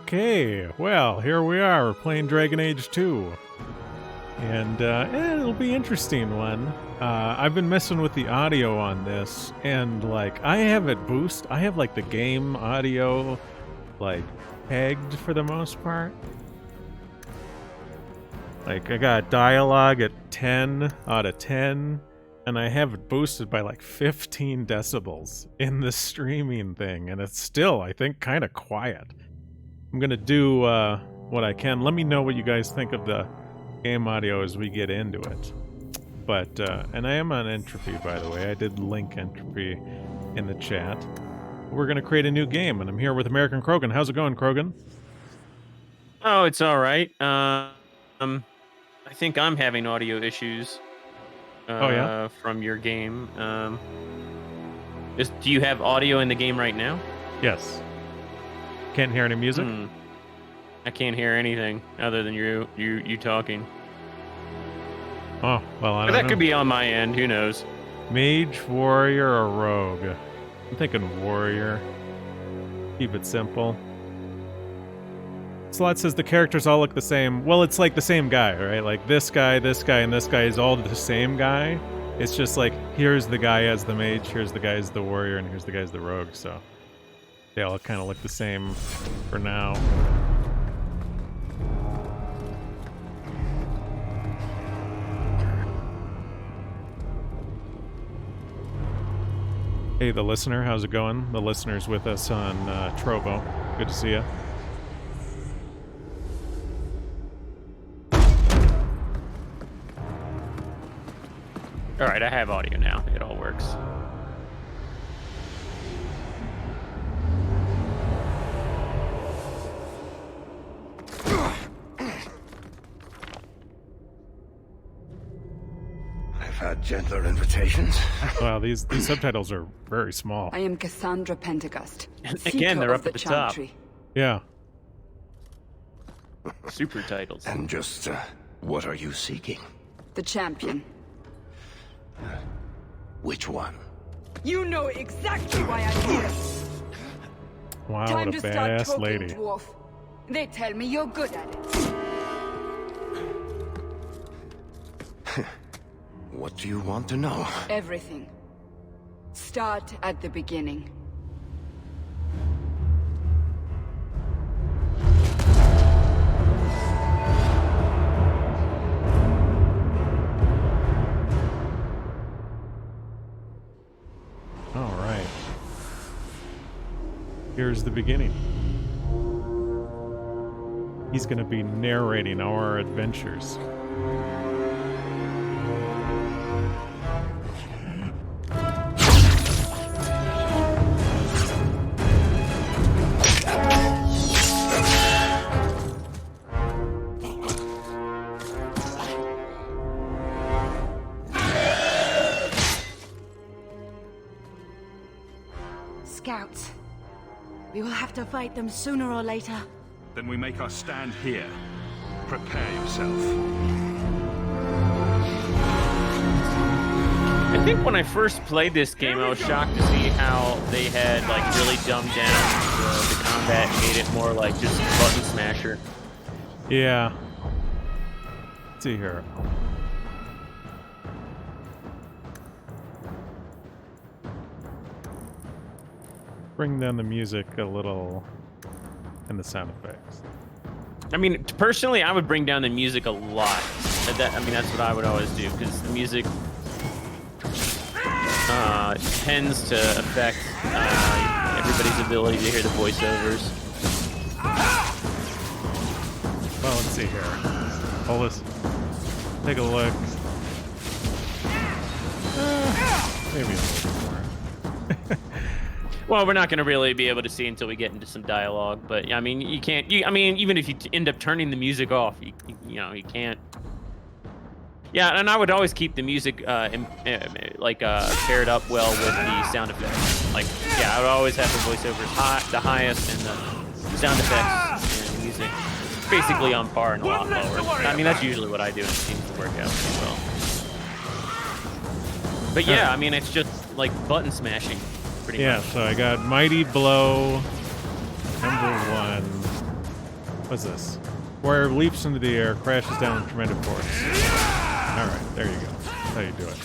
Okay, well, here we are. We're playing Dragon Age 2. And it'll be an interesting one. I've been messing with the audio on this, and like I have it boost. I have like the game audio like pegged for the most part. Like I got dialogue at 10 out of 10, and I have it boosted by like 15 decibels in the streaming thing, and it's still, I think, kind of quiet. I'm gonna do what I can. Let me know what you guys think of the game audio as we get into it. But, and I am on Entropy, by the way. I did link Entropy in the chat. We're gonna create a new game, and I'm here with American Krogan. How's it going, Krogan? Oh, it's all right. I think I'm having audio issues. Oh, yeah? From your game. Do you have audio in the game right now? Yes. Can't hear any music? I can't hear anything other than you talking. Oh, well, I don't know. That could be on my end. Who knows? Mage, warrior, or rogue? I'm thinking warrior. Keep it simple. Slot says the characters all look the same. Well, it's like the same guy, right? Like this guy, and this guy is all the same guy. It's just like, here's the guy as the mage, here's the guy as the warrior, and here's the guy as the rogue, so they all kind of look the same for now. Hey, the listener, how's it going? The listener's with us on Trovo. Good to see you. All right, I have audio now. It all works. I've had gentler invitations. Wow, these subtitles are very small. I am Cassandra Pentecost. Again, they're up at the top. Yeah. Super titles. And just, what are you seeking? The champion. Which one? You know exactly why I'm here. Wow, Time what a to start badass talking, lady. dwarf. They tell me you're good at it. What do you want to know? Everything. Start at the beginning. All right. Here's the beginning. He's going to be narrating our adventures. Scouts. We will have to fight them sooner or later. Then we make our stand here. Prepare yourself. I think when I first played this game, I was shocked to see how they had like really dumbed down the combat and made it more like just button smasher. Yeah. Let's see here. Bring down the music a little and the sound effects. I mean, personally, I would bring down the music a lot. I mean, that's what I would always do, because the music tends to affect everybody's ability to hear the voiceovers. Well, let's see here. Hold this. Take a look. Maybe a little more. Well, we're not going to really be able to see until we get into some dialogue, but I mean, you can't. I mean, even if you end up turning the music off, you can't. Yeah, and I would always keep the music paired up well with the sound effects. Like, yeah, I would always have the voiceovers the highest, and the sound effects and the music basically on par and a lot lower. I mean, that's usually what I do, and it seems to work out pretty well. But yeah, I mean, it's just like button smashing. Yeah, so I got Mighty Blow, #1, What's this? Warrior leaps into the air, crashes down with tremendous force. Alright, there you go. That's how you do it.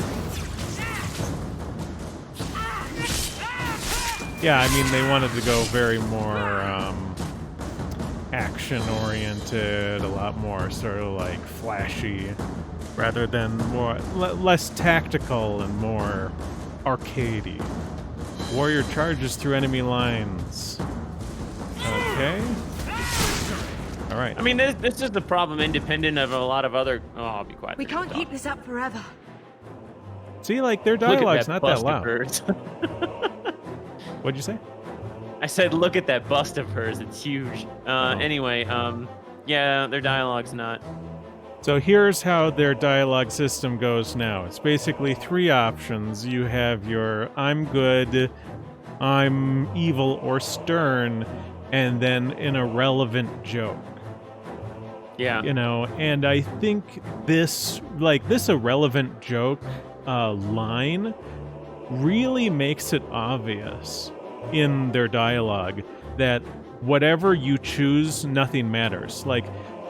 Yeah, I mean, they wanted to go very more action-oriented, a lot more sort of like flashy, rather than less tactical and more arcadey. Warrior charges through enemy lines. Okay. All right. I mean, this is the problem, independent of a lot of other. Oh, I'll be quiet. We can't keep this up forever. See, like, their Look at dialogue's that not bust that of loud. hers. What'd you say? I said, look at that bust of hers. It's huge. Anyway, yeah, their dialogue's not. So here's how their dialogue system goes now. It's basically 3 options. You have your I'm good, I'm evil, or stern, and then an irrelevant joke. Yeah. You know, and I think this irrelevant joke line really makes it obvious in their dialogue that whatever you choose, nothing matters. Like,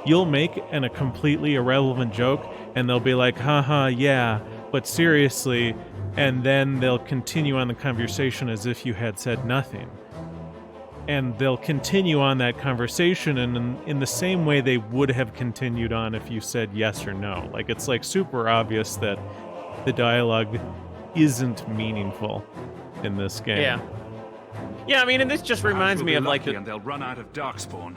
you'll make a completely irrelevant joke, and they'll be like, haha, yeah, but seriously, and then they'll continue on the conversation as if you had said nothing. And they'll continue on that conversation in the same way they would have continued on if you said yes or no. Like, it's like super obvious that the dialogue isn't meaningful in this game. Yeah. Yeah, I mean, and this just reminds Will me be of like lucky the. and they'll run out of Darkspawn.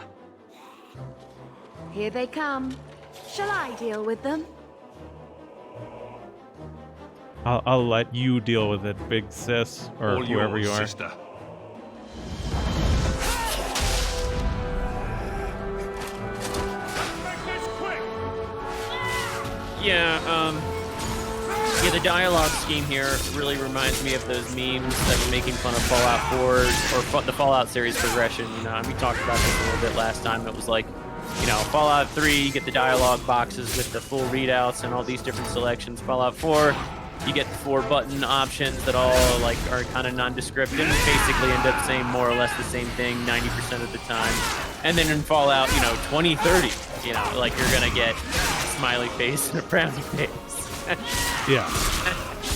Here they come. Shall I deal with them? I'll let you deal with it, big sis, or All whoever yours, you are. sister. Yeah, the dialogue scheme here really reminds me of those memes that were making fun of Fallout 4 or the Fallout series progression. You know, and we talked about this a little bit last time. It was like, you know, Fallout 3, you get the dialogue boxes with the full readouts and all these different selections. Fallout 4, you get the 4 button options that all like are kind of nondescript and basically end up saying more or less the same thing 90% of the time. And then in Fallout, you know, 2030, you know, like you're gonna get a smiley face and a frowny face. Yeah.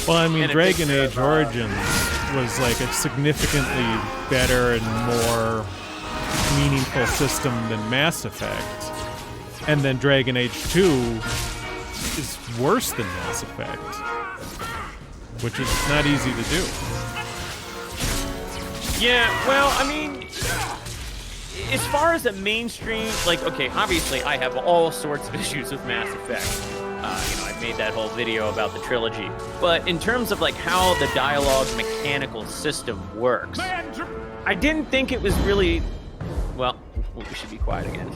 Well, I mean, And a Dragon picture Age of, Origins was like a significantly better and more meaningful system than Mass Effect. And then Dragon Age 2 is worse than Mass Effect, which is not easy to do. Yeah, well, I mean, as far as a mainstream, like, okay, obviously I have all sorts of issues with Mass Effect. You know, I made that whole video about the trilogy. But in terms of like how the dialogue mechanical system works, I didn't think it was really. Well, we should be quiet again.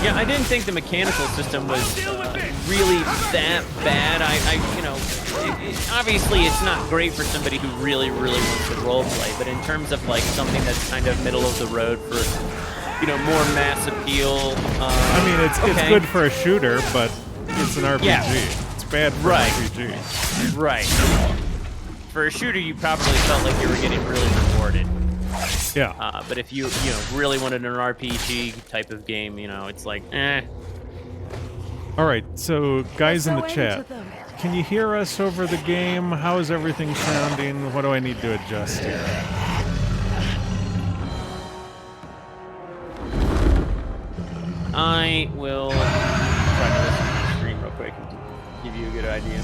Yeah, I didn't think the mechanical system was really that bad. You know, obviously it's not great for somebody who really wants to roleplay, but in terms of like something that's kind of middle of the road for, you know, more mass appeal. I mean, it's good for a shooter, but it's an RPG. Yeah. It's bad for an RPG. Right. For a shooter, you probably felt like you were getting really rewarded. Yeah. But if you know, really wanted an RPG type of game, you know, it's like, eh. All right, so guys in the Let's go chat, into them. can you hear us over the game? How is everything sounding? What do I need to adjust here? I will try to listen to the stream real quick and give you a good idea.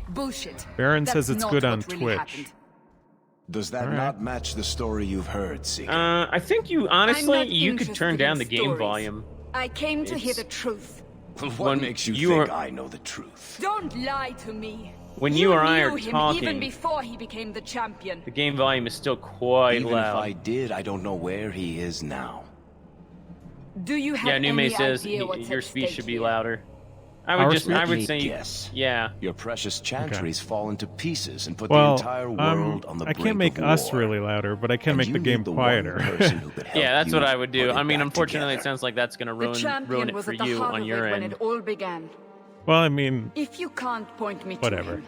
Bullshit. Baron says That's it's not good on what really Twitch. happened. Does that All right. not match the story you've heard, Seeker? I think you I'm honestly not you could turn interested down in the game stories. volume. I came to hear It's- the truth. what when makes you you think are- I know the truth? Don't lie to me. When you or I knew are him talking, even before he became the champion. the game volume is still quite Even loud. if I did, I don't know where he is now. Do you have Yeah, any Nume says idea what's your at speech stake should be here? louder. I Our would speed? say, Guess. yeah. Your precious chantries fall into pieces and put Well, the entire world on the I brink can't make of us war. really louder, but I can And make you the game need the quieter. one person who could help Yeah, that's you what I would do. put it I mean, back unfortunately, it together. sounds like that's going to The ruin champion it was for at the you heart on of your it when end. it all began. Well, I mean, If you can't point me Whatever. to him,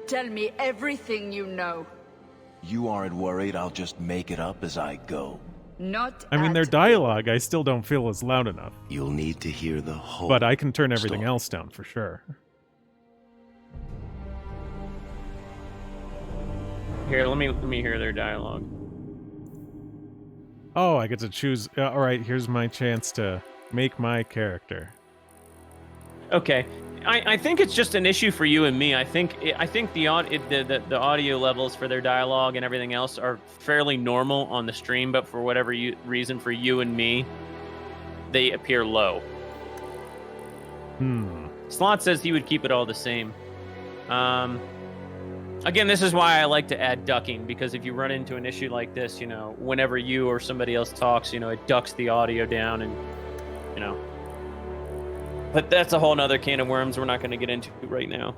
tell me everything you know. You aren't worried I'll just make it up as I go. Not their at dialogue I still don't feel is loud enough. You'll need to hear the whole But I can turn everything story. else down for sure. Here, let me hear their dialogue. Oh, I get to choose. All right, here's my chance to make my character. Okay, I think it's just an issue for you and me. I think the audio levels for their dialogue and everything else are fairly normal on the stream, but for whatever reason for you and me, they appear low. Slot says he would keep it all the same. Again, this is why I like to add ducking, because if you run into an issue like this, you know, whenever you or somebody else talks, you know, it ducks the audio down and, you know. But that's a whole nother can of worms we're not going to get into right now.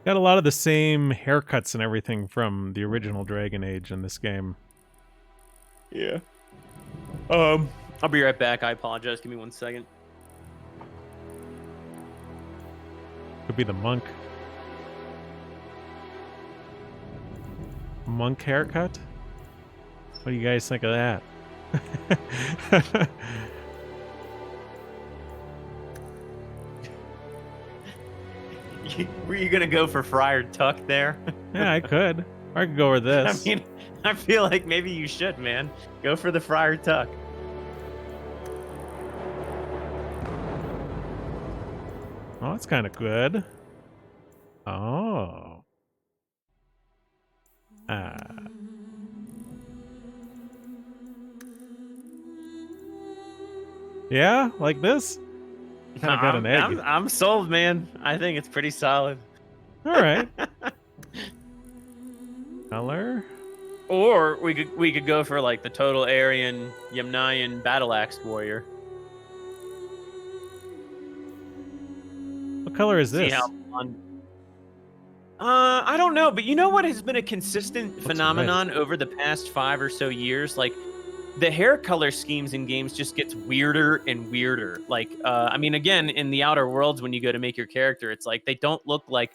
Got a lot of the same haircuts and everything from the original Dragon Age in this game. Yeah. I'll be right back. I apologize. Give me 1 second. Could be the monk. Monk haircut? What do you guys think of that? Were you going to go for Friar Tuck there? Yeah, I could. Or I could go with I this. mean, I feel like maybe you should, man. Go for the Friar Tuck. Oh, that's kind of good. Oh. Yeah, like this? Kind of got an egg. I'm sold, man. I think it's pretty solid. All right. Color. Or we could go for like the total Aryan Yamnayan battle axe warrior. What color is See this? how I don't know, but you know what has been a consistent Looks phenomenon over the past 5 or so years? Like, the hair color schemes in games just gets weirder and weirder. Like, I mean, again, in the Outer Worlds, when you go to make your character, it's like they look like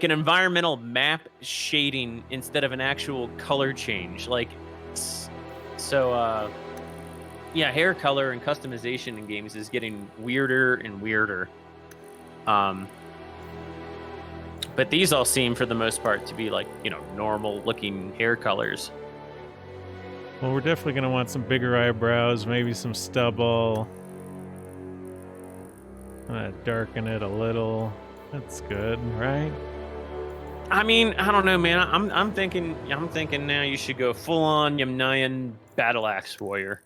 an environmental map shading instead of an actual color change. Like, so yeah, hair color and customization in games is getting weirder and weirder. But these all seem, for the most part, to be like, you know, normal looking hair colors. Well, we're definitely going to want some bigger eyebrows, maybe some stubble. Darken it a little. That's good, right? I mean, I don't know, man. I'm thinking now you should go full on Yamnayan battle axe warrior.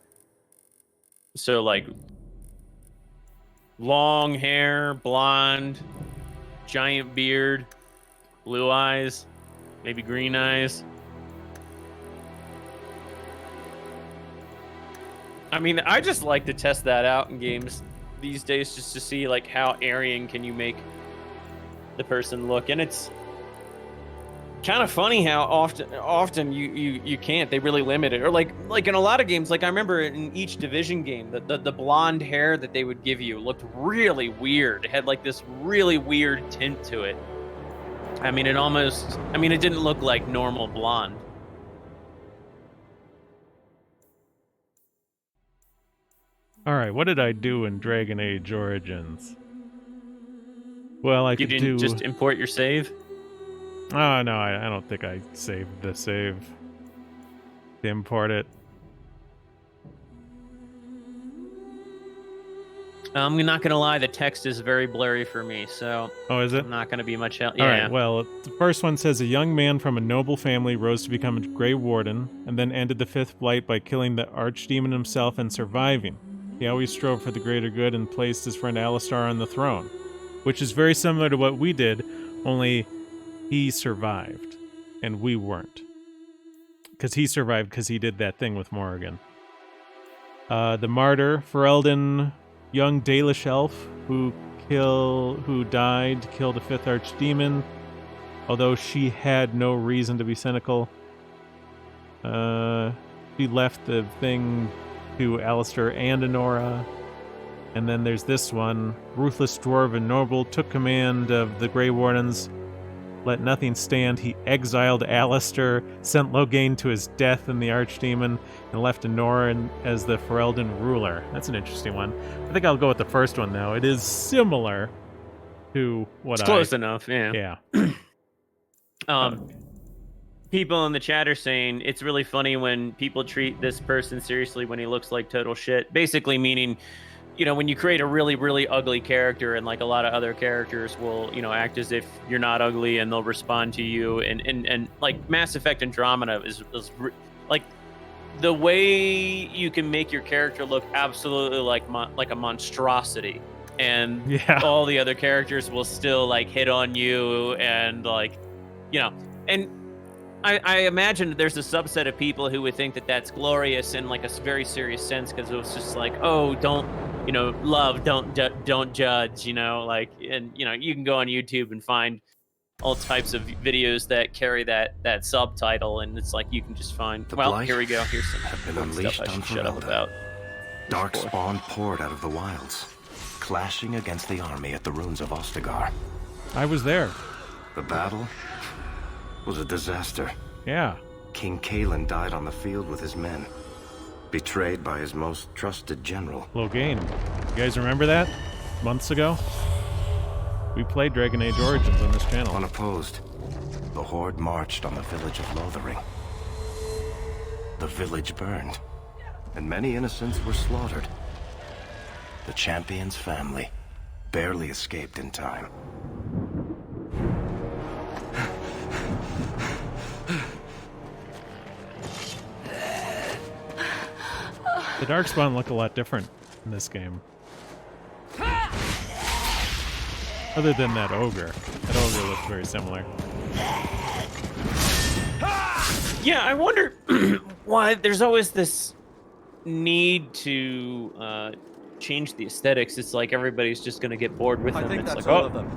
So like long hair, blonde, giant beard, blue eyes, maybe green eyes. I mean, I just like to test that out in games these days, just to see like how Aryan can you make the person look, and it's kind of funny how often you can't. They really limit it, or like in a lot of games. Like I remember in each Division game, the blonde hair that they would give you looked really weird. It had like this really weird tint to it. I mean, it didn't look like normal blonde. All right, what did I do in Dragon Age Origins? Well, You didn't just import your save? Oh, no, I don't think I saved the save. To import it. I'm not gonna lie, the text is very blurry for me, so Oh, is it? I'm not gonna be much help. All Yeah. right, well, the first one says a young man from a noble family rose to become a Grey Warden, and then ended the Fifth Blight by killing the Archdemon himself and surviving. He always strove for the greater good and placed his friend Alistar on the throne, which is very similar to what we did, only he survived, and we weren't. Because he survived because he did that thing with Morrigan. The Martyr, Ferelden young Dalish elf who died to kill the 5th archdemon, although she had no reason to be cynical. She left the thing to Alistair and Honora. And then there's this one. Ruthless dwarven noble took command of the Grey Wardens. Let nothing stand. He exiled Alistair, sent Loghain to his death in the Archdemon, and left Honora as the Ferelden ruler. That's an interesting one. I think I'll go with the first one, though. It is similar to what It's close enough, yeah. Yeah. People in the chat are saying it's really funny when people treat this person seriously when he looks like total shit. Basically meaning, you know, when you create a really, really ugly character and like a lot of other characters will, you know, act as if you're not ugly and they'll respond to you. And like Mass Effect Andromeda is like the way you can make your character look absolutely like a monstrosity. And all the other characters will still like hit on you and like, you know, and I imagine there's a subset of people who would think that that's glorious in like a very serious sense because it was just like, oh, don't, you know, love, don't judge, you know, like, and you know, you can go on YouTube and find all types of videos that carry that subtitle, and it's like you can just find. Well, here we go. Here's some have been unleashed stuff I on should shut up Ferelden. about. Darkspawn poured out of the wilds, clashing against the army at the ruins of Ostagar. I was there. The battle was a disaster. Yeah. King Kalen died on the field with his men, betrayed by his most trusted general. Loghain. You guys remember that? Months ago? We played Dragon Age Origins on this channel. Unopposed, the Horde marched on the village of Lothering. The village burned, and many innocents were slaughtered. The champion's family barely escaped in time. The Darkspawn look a lot different in this game. Other than that ogre. That ogre looks very similar. Yeah, I wonder why there's always this need to change the aesthetics. It's like everybody's just going to get bored with them. I think it's that's like, all of them.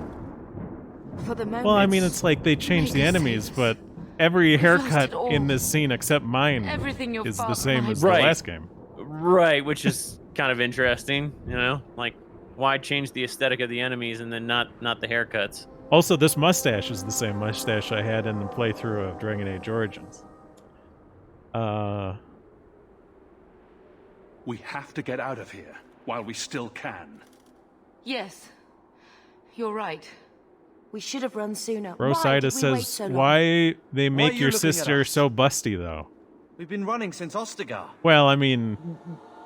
For the moment. Well, I mean, it's like they changed the enemies, but every haircut in this scene except mine Everything your is the father same made. as the Right. last game. Right, which is kind of interesting, you know? Like, why change the aesthetic of the enemies and then not the haircuts? Also, this mustache is the same mustache I had in the playthrough of Dragon Age Origins. We have to get out of here while we still can. Yes. You're right. We should have run sooner. Rosida Why did we wait says, so long? why they make you your looking at sister us? so busty, though? We've been running since Ostagar. Well, I mean,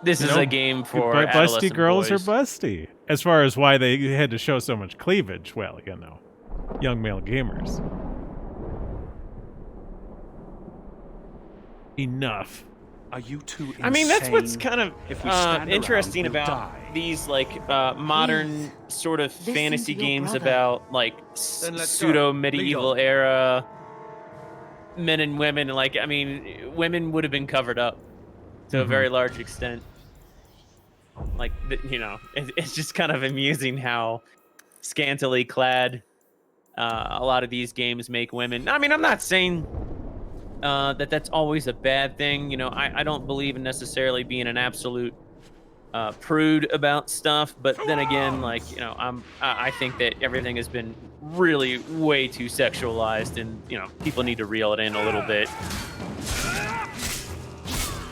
This you is know, a game for busty adolescent girls boys. are busty. As far as why they had to show so much cleavage, well, you know, young male gamers. Enough. Are you two insane? I mean, that's what's kind of If we stand around, interesting we'll about die. these like modern sort of listen fantasy to your games brother. about like Then let's pseudo go. medieval Legal. era men and women. Like, I mean, women would have been covered up to a very large extent. Like, you know, it's just kind of amusing how scantily clad a lot of these games make women. I mean, I'm not saying that's always a bad thing. You know, I don't believe in necessarily being an absolute prude about stuff, but then again, like, you know, I think that everything has been really way too sexualized, and you know, people need to reel it in a little bit.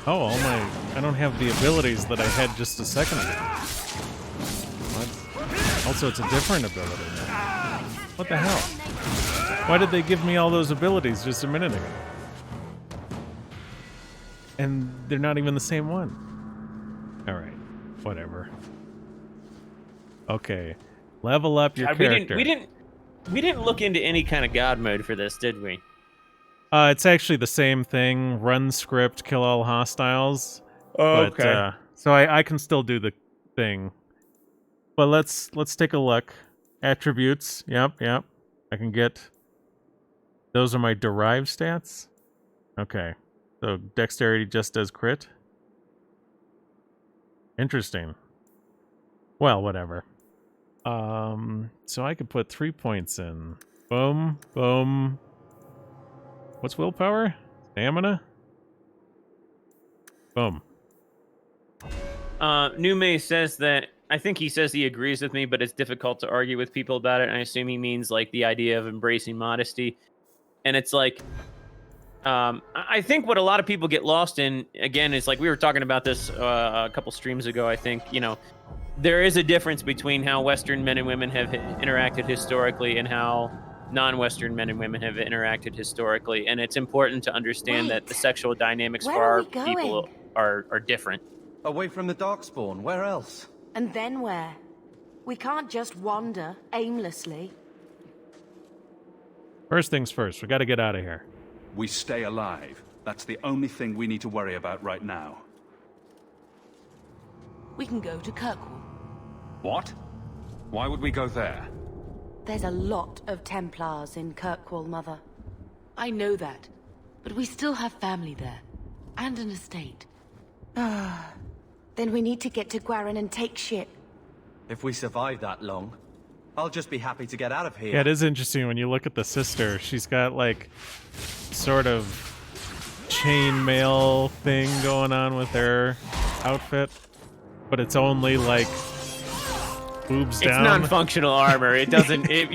Oh, I don't have the abilities that I had just a second ago. What? Also, it's a different ability now. What the hell? Why did they give me all those abilities just a minute ago? And they're not even the same one. Alright, whatever. Okay, level up your God, character. we didn't look into any kind of god mode for this, did we? It's actually the same thing. Run script, kill all hostiles. Oh, But, so I can still do the thing. But let's take a look. Attributes. Yep. I can get... Those are my derived stats? Okay. So dexterity just does crit? Interesting. Well, whatever. So I could put 3 points in. Boom, boom. What's willpower? Stamina? Boom. Nume says that, I think he says he agrees with me, but it's difficult to argue with people about it. And I assume he means like the idea of embracing modesty. And it's like, I think what a lot of people get lost in, again, is like we were talking about this a couple streams ago. I think, there is a difference between how Western men and women have interacted historically and how non-Western men and women have interacted historically. And it's important to understand that the sexual dynamics Where for are our we going? people are different. Away from the Darkspawn, where else? And then where? We can't just wander aimlessly. First things first, we gotta get out of here. We stay alive. That's the only thing we need to worry about right now. We can go to Kirkwall. What? Why would we go there? There's a lot of Templars in Kirkwall, Mother. I know that, but we still have family there. And an estate. Then we need to get to Guarin and take ship. If we survive that long, I'll just be happy to get out of here. Yeah, it is interesting when you look at the sister. She's got like sort of chainmail thing going on with her outfit, but it's only like boobs down. It's non-functional armor. It doesn't. That's the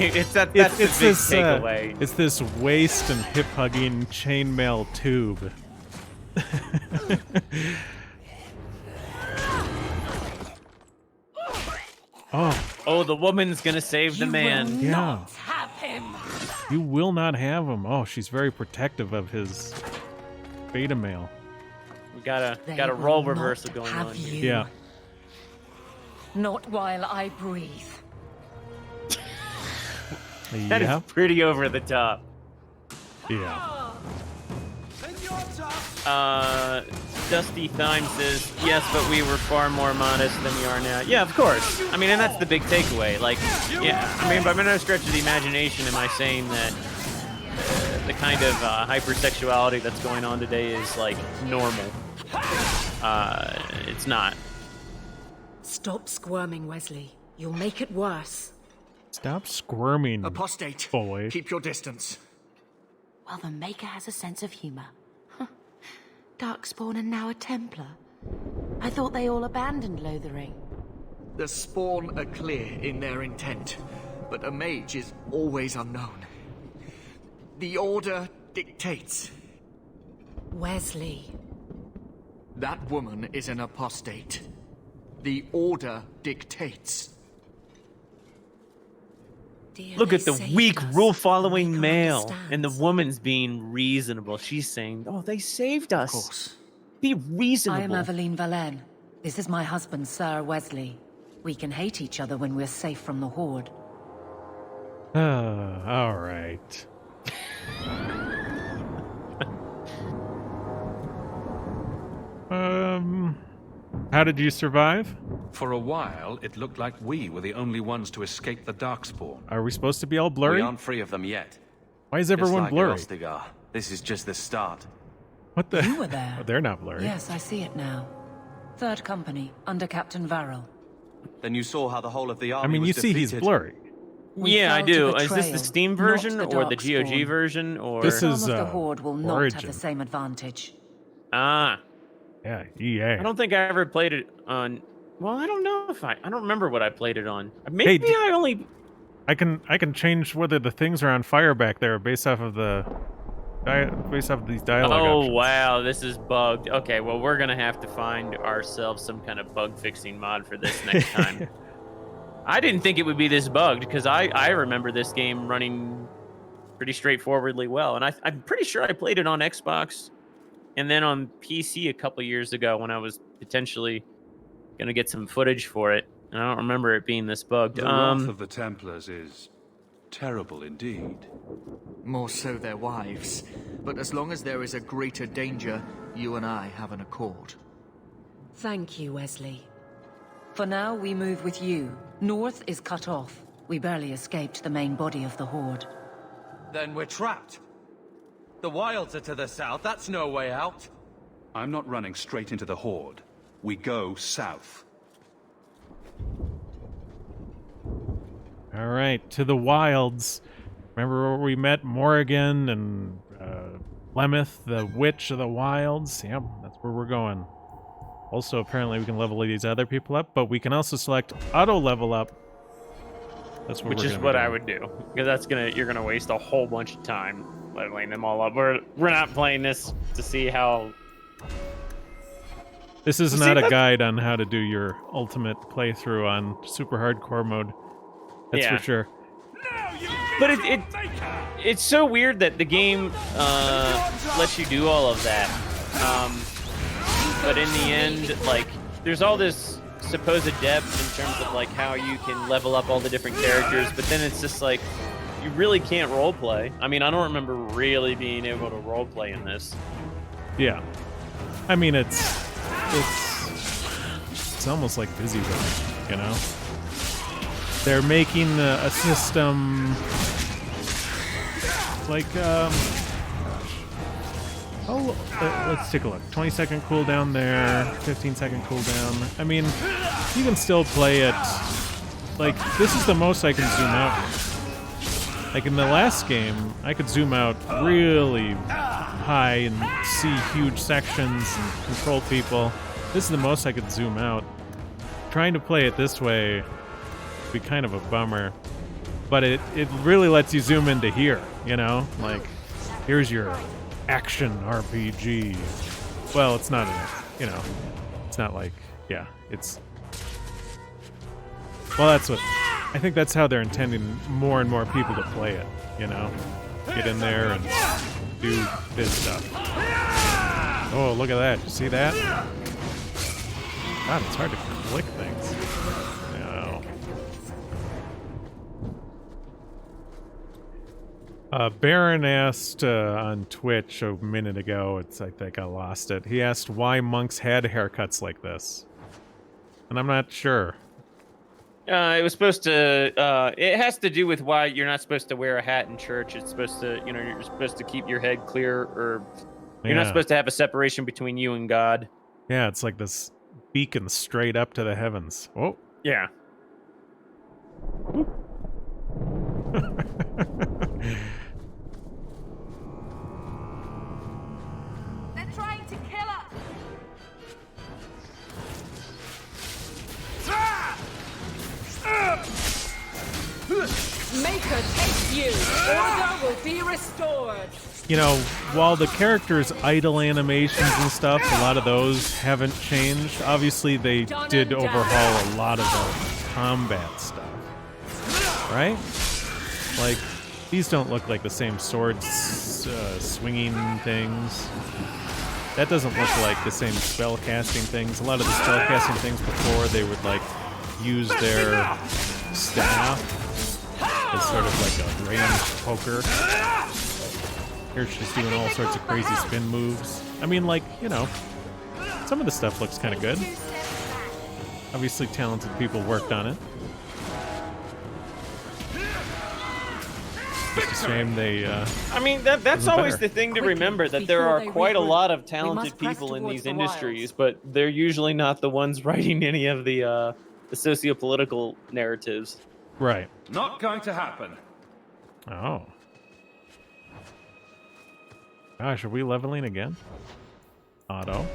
big takeaway. It's this waist and hip hugging chainmail tube. Oh, the woman's gonna save the man. Yeah. Have him! You will not have him. Oh, she's very protective of his beta male. We got a They role will reversal not going have on you. here. Yeah. Not while I breathe. That Yeah. is pretty over the top. Yeah. Dusty Thyme says, yes, but we were far more modest than we are now. Yeah, of course. I mean, and that's the big takeaway. Like, yeah, I mean, by no stretch of the imagination am I saying that the kind of hypersexuality that's going on today is, like, normal. It's not. Stop squirming, Wesley. You'll make it worse. Stop squirming, Apostate. boy. Keep your distance. Well, the Maker has a sense of humor. Darkspawn and now a Templar. I thought they all abandoned Lothering. The Spawn are clear in their intent, but a mage is always unknown. The Order dictates. Wesley. That woman is an apostate. The Order dictates. Dear, Look they at the saved weak, us. rule-following The Maker male. And the understands. woman's being reasonable. She's saying, oh, they saved us. Of course. Be reasonable. I am Aveline Valenne. This is my husband, Sir Wesley. We can hate each other when we're safe from the Horde. All right. How did you survive? For a while, it looked like we were the only ones to escape the Darkspawn. Are we supposed to be all We blurry? aren't free of them yet. Why is everyone Just like blurry? Ostagar, this is just the start. What the? You were there. Oh, they're not blurry. Yes, I see it now. Third Company, under Captain Varel. Then you saw how the whole of the I army mean, was you see he's defeated. blurry. We Yeah, I fell to do. Is this betrayal, the Steam not version the or the GOG Darkspawn. version? Or This Some is, of the Horde will not Origin. have the same advantage. Ah, Yeah, EA. I don't think I ever played it on. Well, I don't know if I don't remember what I played it on. Maybe Hey, I only. I can change whether the things are on fire back there based off of the based off of these dialogue Oh options. wow, this is bugged. Okay, well we're gonna have to find ourselves some kind of bug fixing mod for this next time. I didn't think it would be this bugged because I remember this game running pretty straightforwardly well, and I'm pretty sure I played it on Xbox and then on PC a couple years ago when I was potentially gonna get some footage for it, and I don't remember it being this bugged. The wrath of the Templars is terrible indeed. More so their wives. But as long as there is a greater danger, you and I have an accord. Thank you, Wesley. For now, we move with you. North is cut off. We barely escaped the main body of the Horde. Then we're trapped. The wilds are to the south. That's no way out. I'm not running straight into the Horde. We go south. All right, to the wilds. Remember where we met Morrigan and Lemeth, the Witch of the Wilds? Yep, that's where we're going. Also, apparently we can level these other people up, but we can also select auto level up. That's what Which is what I would do, because you're gonna waste a whole bunch of time leveling them all up. We're not playing this to see how. This is not a guide on how to do your ultimate playthrough on super hardcore mode. That's for sure. But it's so weird that the game lets you do all of that. But in the end, like, there's all this supposed depth in terms of like how you can level up all the different characters, but then it's just like you really can't roleplay. I mean, I don't remember really being able to roleplay in this. Yeah, I mean it's almost like Busybird, you know. They're making a system like let's take a look. 20-second cooldown there, 15-second cooldown. I mean, you can still play it. Like, this is the most I can zoom out. Like in the last game, I could zoom out really high and see huge sections and control people. This is the most I could zoom out. Trying to play it this way would be kind of a bummer. But it really lets you zoom into here, you know? Like, here's your action RPG. Well, it's not, you know, it's not like, yeah, it's... Well, that's what... I think that's how they're intending more and more people to play it, you know? Get in there and do this stuff. Oh, look at that. You see that? God, it's hard to click things. No. Baron asked on Twitch a minute ago, I think I lost it. He asked why monks had haircuts like this. And I'm not sure. It was supposed to, it has to do with why you're not supposed to wear a hat in church. It's supposed to, you know, you're supposed to keep your head clear, or you're not supposed to have a separation between you and God. Yeah, it's like this beacon straight up to the heavens. Oh. Yeah. They're trying to kill us! Maker take you. Order will be restored. You know, while the characters' idle animations and stuff, a lot of those haven't changed. Obviously, they did overhaul a lot of the combat stuff. Right? Like, these don't look like the same swords swinging things. That doesn't look like the same spell casting things. A lot of the spell casting things before, they would, like, use their staff as sort of like a ranged poker. Here she's doing all sorts of crazy spin moves. I mean, like, you know, some of the stuff looks kind of good. Obviously, talented people worked on it. Just a shame they, I mean, that's always the thing to remember, that there are quite a lot of talented people in these industries, but they're usually not the ones writing any of the socio-political narratives. Right. Not going to happen. Oh. Gosh, are we leveling again? Auto.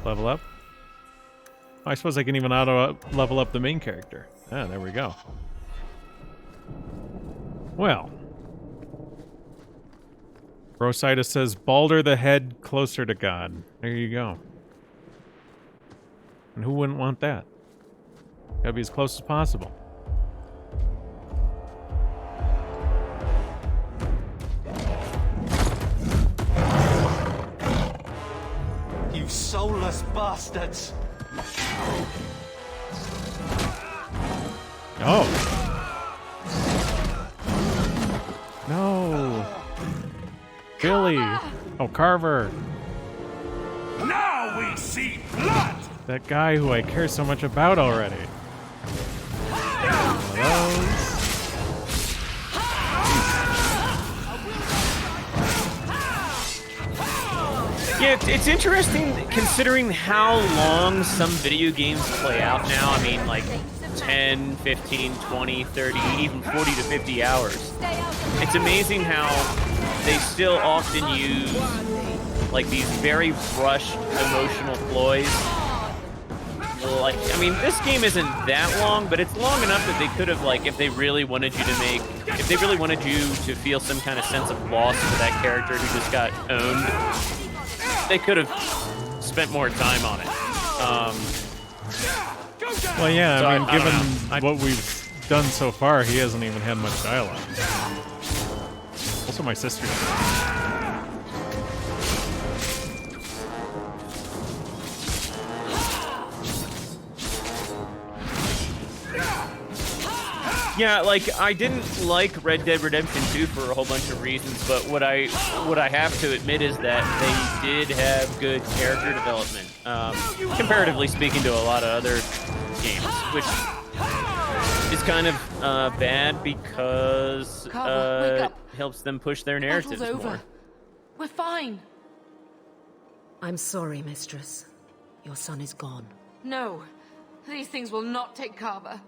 Level up. Oh, I suppose I can even level up the main character. Ah, there we go. Well. Rosita says, Balder the head closer to God. There you go. And who wouldn't want that? Gotta be as close as possible. You soulless bastards! Oh. No. Billy. Oh, Carver. Now we see blood! That guy who I care so much about already. One of those. Yeah, it's interesting considering how long some video games play out now. I mean, like 10, 15, 20, 30, even 40 to 50 hours. It's amazing how they still often use like these very rushed emotional ploys. Like, I mean, this game isn't that long, but it's long enough that they could have, like, if they really wanted you to feel some kind of sense of loss for that character who just got owned, they could have spent more time on it. Well, yeah, So I mean, I given don't know. what we've done so far, he hasn't even had much dialogue. Also, my sister. Yeah, like, I didn't like Red Dead Redemption 2 for a whole bunch of reasons, but what I have to admit is that they did have good character development, comparatively speaking to a lot of other games, which is kind of bad because Carver, wake it up. helps them push their Battle's narratives over. more. We're fine. I'm sorry, mistress. Your son is gone. No, these things will not take Carver.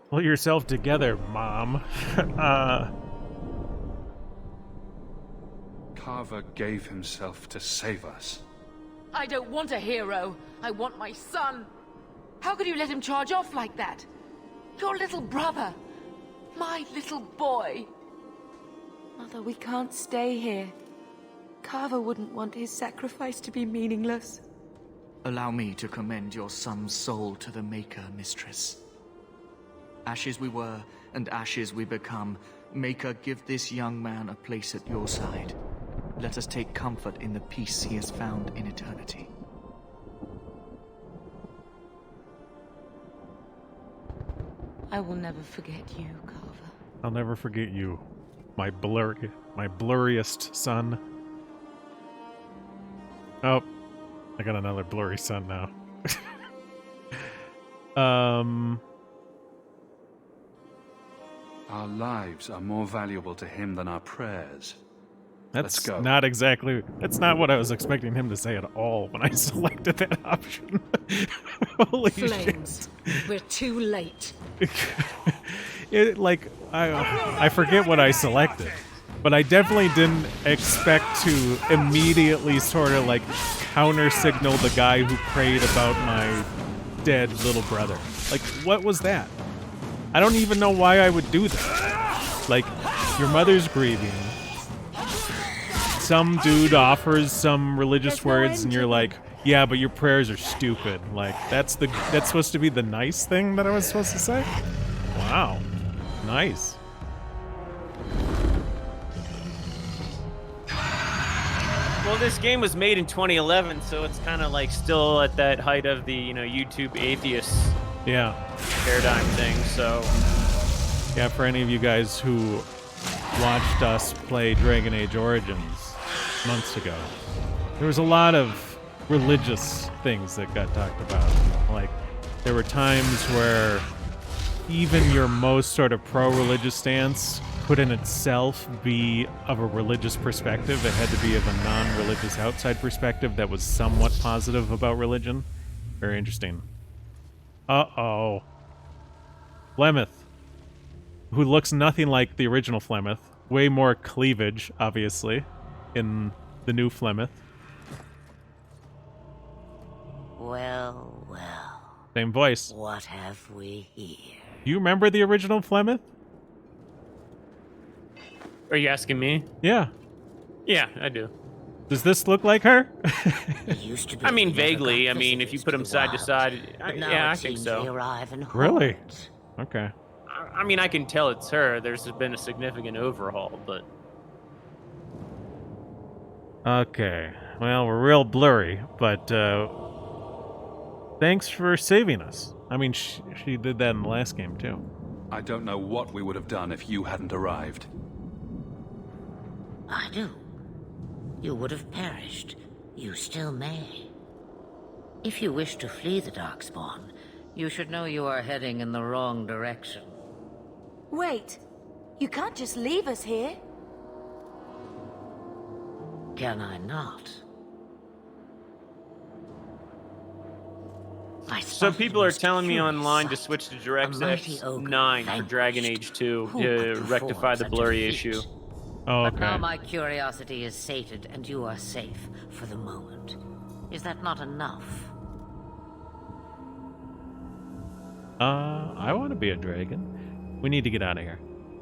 Pull yourself together, Mom. Carver gave himself to save us. I don't want a hero. I want my son. How could you let him charge off like that? Your little brother. My little boy. Mother, we can't stay here. Carver wouldn't want his sacrifice to be meaningless. Allow me to commend your son's soul to the Maker, mistress. Ashes we were, and ashes we become. Maker, give this young man a place at your side. Let us take comfort in the peace he has found in eternity. I will never forget you, Carver. I'll never forget you, my blurriest son. Oh, I got another blurry son now. Our lives are more valuable to him than our prayers. That's Let's go. That's not what I was expecting him to say at all when I selected that option. Holy Flames. We're too late. shit. I forget what I selected, but I definitely didn't expect to immediately sort of like counter signal the guy who prayed about my dead little brother. Like, what was that? I don't even know why I would do that. Like, your mother's grieving. Some dude offers some religious words, and you're like, yeah, but your prayers are stupid. Like, that's supposed to be the nice thing that I was supposed to say? Wow. Nice. Well, this game was made in 2011, so it's kind of like still at that height of the, YouTube atheist Yeah. paradigm thing, so... Yeah, for any of you guys who watched us play Dragon Age Origins months ago, there was a lot of religious things that got talked about. Like, there were times where even your most sort of pro-religious stance could in itself be of a religious perspective. It had to be of a non-religious outside perspective that was somewhat positive about religion. Very interesting. Uh-oh. Flemeth, who looks nothing like the original Flemeth. Way more cleavage, obviously, in the new Flemeth. Well, well. Same voice. What have we here? Do you remember the original Flemeth? Are you asking me? Yeah. Yeah, I do. Does this look like her? Used to be I mean, we never vaguely. got I mean, if you visitors put to them the side to wilds, side, but now yeah, it I think seems so. they arrive in Really? hordes. Okay. I mean, I can tell it's her. There's been a significant overhaul, but... Okay. Well, we're real blurry, but thanks for saving us. I mean, she did that in the last game, too. I don't know what we would have done if you hadn't arrived. I do. You would have perished. You still may. If you wish to flee the Darkspawn, you should know you are heading in the wrong direction. Wait. You can't just leave us here. can I not? So people are telling me online to switch to DirectX 9 for Dragon Age 2 to rectify the blurry issue. Oh, But okay. now my curiosity is sated, and you are safe for the moment. Is that not enough? I want to be a dragon. We need to get out of here.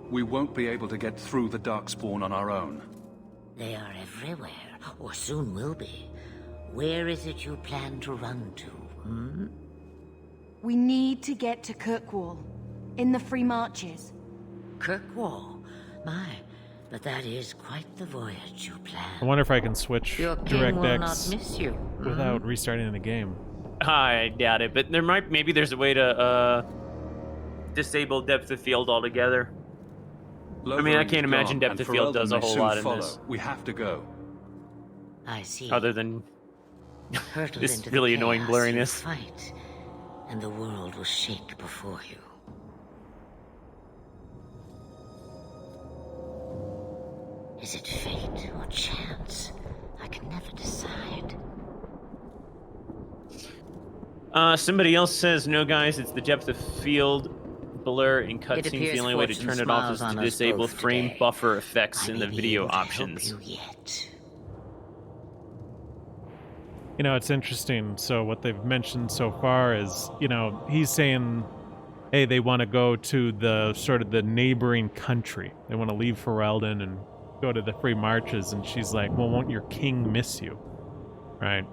We won't be able to get through the Darkspawn on our own. They are everywhere, or soon will be. Where is it you plan to run to, hmm? We need to get to Kirkwall, in the Free Marches. Kirkwall? My, but that is quite the voyage you plan. I wonder if I can switch Your king will not DirectX miss you. without restarting the game. I doubt it, but maybe there's a way to disable depth of field altogether. I mean, I can't imagine depth of field does a whole lot in this. We have to go. I see. Other than Hurtle this into really the annoying chaos you blurriness. Fight, and the world will shake before you. Is it fate or chance? I can never decide. Somebody else says, no guys, it's the depth of field blur in cutscenes. The appears only way to fortune turn it off is smiles to on us disable both frame today. buffer effects I in may the be video able to help options. you yet. You know, it's interesting. So what they've mentioned so far is, you know, he's saying, hey, they want to go to the sort of the neighboring country. They want to leave Ferelden and go to the Free Marches. And she's like, well, won't your king miss you? Right?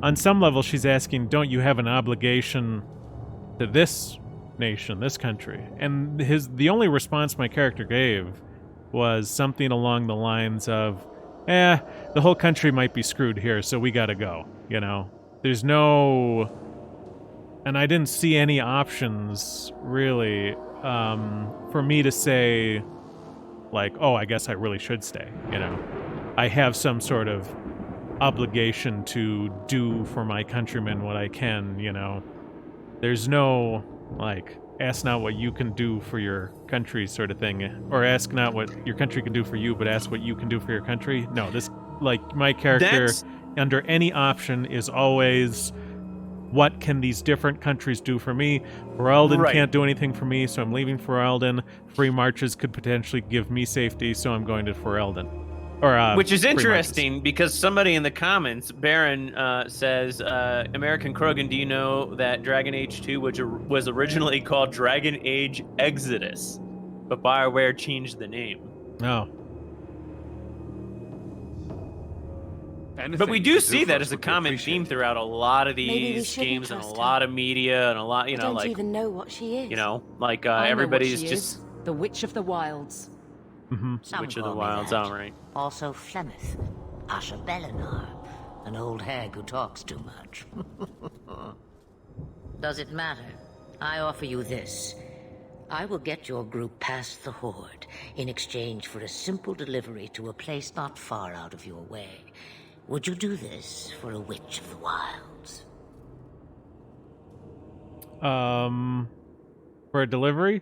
On some level, she's asking, don't you have an obligation to this nation, this country? And the only response my character gave was something along the lines of, the whole country might be screwed here, so we gotta go, you know? There's no... And I didn't see any options, really, for me to say, like, oh, I guess I really should stay, you know? I have some sort of obligation to do for my countrymen what I can, you know? There's no, like, ask not what you can do for your country sort of thing, or ask not what your country can do for you, but ask what you can do for your country. No, this, like, my character, under any option, is always, what can these different countries do for me? Ferelden can't do anything for me, so I'm leaving Ferelden. Free Marches could potentially give me safety, so I'm going to Ferelden. Or, which is Free interesting because somebody in the comments, Baron, says, American Krogan, do you know that Dragon Age 2 was originally called Dragon Age Exodus, but BioWare changed the name? Oh. But we do see that as a common theme throughout a lot of these games and a lot of media and a lot, you know, like... I don't even know what she is. You know, like, I know everybody's what she just... is. The Witch of the Wilds. Some Witch of the call me Wilds, that. all right. Also Flemeth, Asha Belinar, an old hag who talks too much. Does it matter? I offer you this. I will get your group past the Horde in exchange for a simple delivery to a place not far out of your way. Would you do this for a Witch of the Wilds? For a delivery?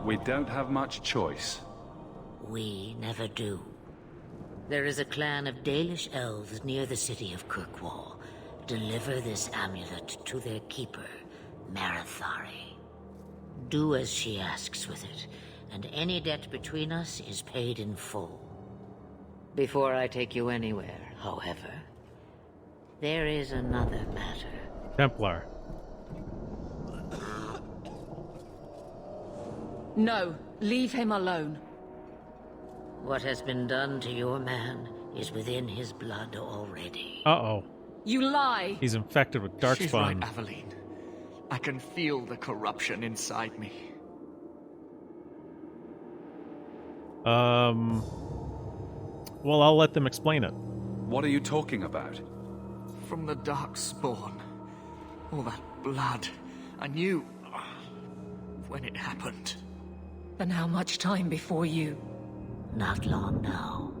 We don't have much choice. We never do. There is a clan of Dalish elves near the city of Kirkwall. Deliver this amulet to their keeper, Marathari. Do as she asks with it, and any debt between us is paid in full. Before I take you anywhere, however, there is another matter. Templar. No, leave him alone. What has been done to your man is within his blood already. Uh-oh. You lie! He's infected with darkspawn. She's right, Aveline. I can feel the corruption inside me. Well, I'll let them explain it. What are you talking about? From the Darkspawn. All that blood. I knew when it happened. Then how much time before you? Not long now,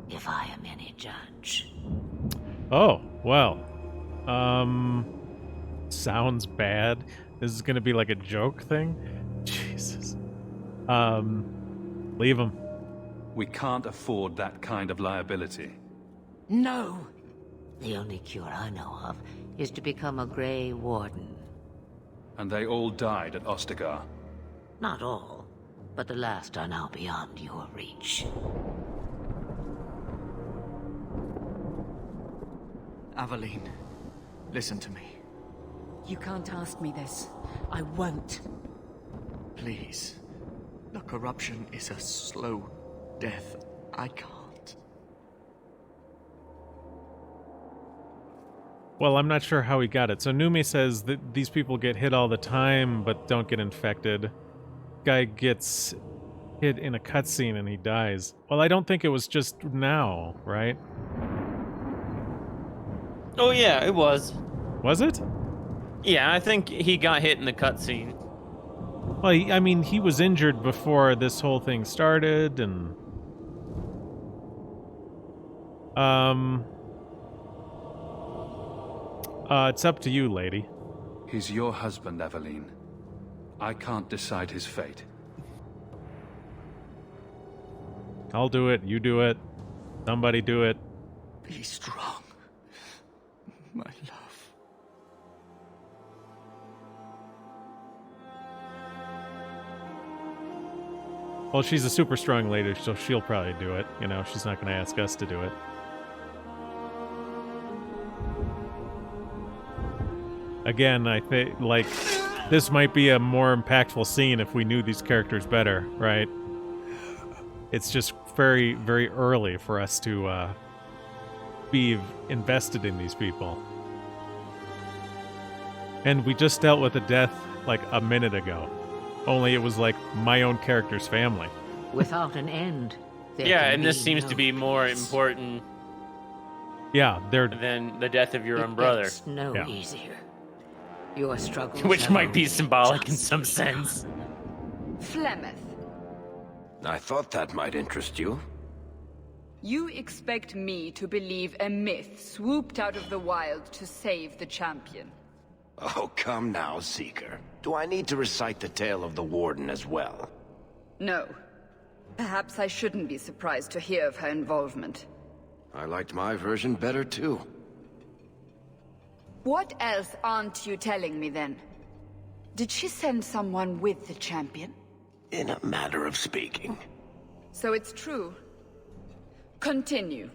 if I am any judge. Oh, well. sounds bad. This is gonna be like a joke thing. Jesus. Leave him. We can't afford that kind of liability. No. The only cure I know of is to become a Grey Warden. And they all died at Ostagar. Not all, but the last are now beyond your reach. Aveline, listen to me. You can't ask me this. I won't. Please. The corruption is a slow death. I can't. Well, I'm not sure how he got it. So Numi says that these people get hit all the time, but don't get infected. Guy gets hit in a cutscene and he dies. Well, I don't think it was just now, right? Oh yeah, it was. Was it? Yeah, I think he got hit in the cutscene. Well, I mean, he was injured before this whole thing started, and... it's up to you, lady. He's your husband, Aveline. I can't decide his fate. I'll do it, you do it, somebody do it. Be strong, my love. Well, she's a super strong lady, so she'll probably do it. You know, she's not going to ask us to do it. Again, I think, like, this might be a more impactful scene if we knew these characters better, right? It's just very, very early for us to be invested in these people. And we just dealt with a death, like, a minute ago. Only it was, like, my own character's family. Without an end. Yeah, and this seems to be more important Yeah, they're... than the death of your own brother. It's no Yeah. easier. Your struggles Which have might be only symbolic in just some sense. Flemeth, I thought that might interest you. you expect me to believe a myth swooped out of the wild to save the champion? Oh, come now, Seeker. Do I need to recite the tale of the Warden as well? No. Perhaps I shouldn't be surprised to hear of her involvement. I liked my version better, too. What else aren't you telling me, then? Did she send someone with the champion? In a matter of speaking. So it's true. Continue.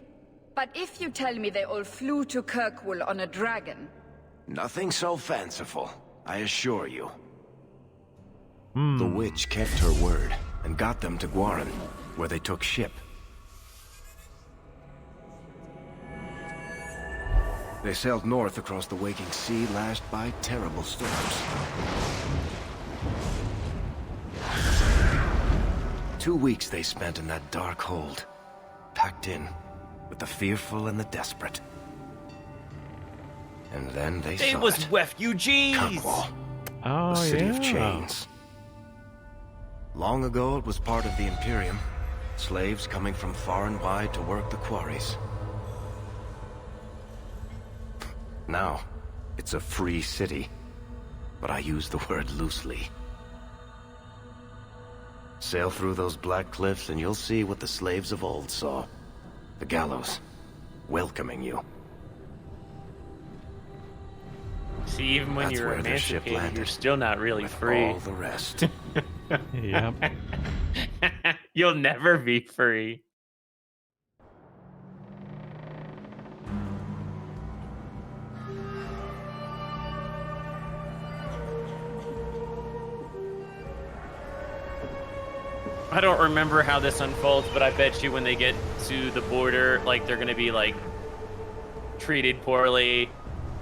But if you tell me they all flew to Kirkwall on a dragon... Nothing so fanciful, I assure you. The witch kept her word, and got them to Guaran, where they took ship. They sailed north across the waking sea, lashed by terrible storms. 2 weeks they spent in that dark hold, packed in with the fearful and the desperate. And then they saw It was refugees! Kirkwall, Oh, the city yeah. of chains. Long ago it was part of the Imperium. Slaves coming from far and wide to work the quarries. Now, it's a free city, but I use the word loosely. Sail through those black cliffs and you'll see what the slaves of old saw. The gallows, welcoming you. See, even when That's you're where their ship emancipated, landed, you're still not really with free. all the rest. Yep. You'll never be free. I don't remember how this unfolds, but I bet you when they get to the border, like, they're gonna be, like, treated poorly,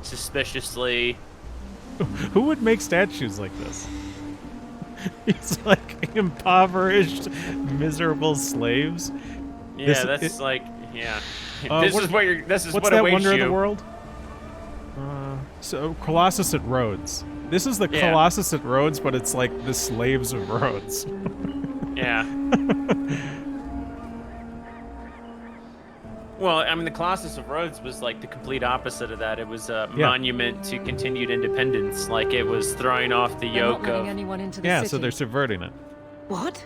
suspiciously. Who would make statues like this? It's like impoverished, miserable slaves. Yeah, This- that's it- like, yeah. What- This is What's what that awaits wonder you. of the world? So Colossus at Rhodes. This is the Yeah. Colossus at Rhodes, but it's like the slaves of Rhodes. Yeah. Well, I mean, the Colossus of Rhodes was like the complete opposite of that. It was a monument to continued independence. Like it was throwing off the They're not yoke letting of. anyone into the Yeah, city. so they're subverting it. What?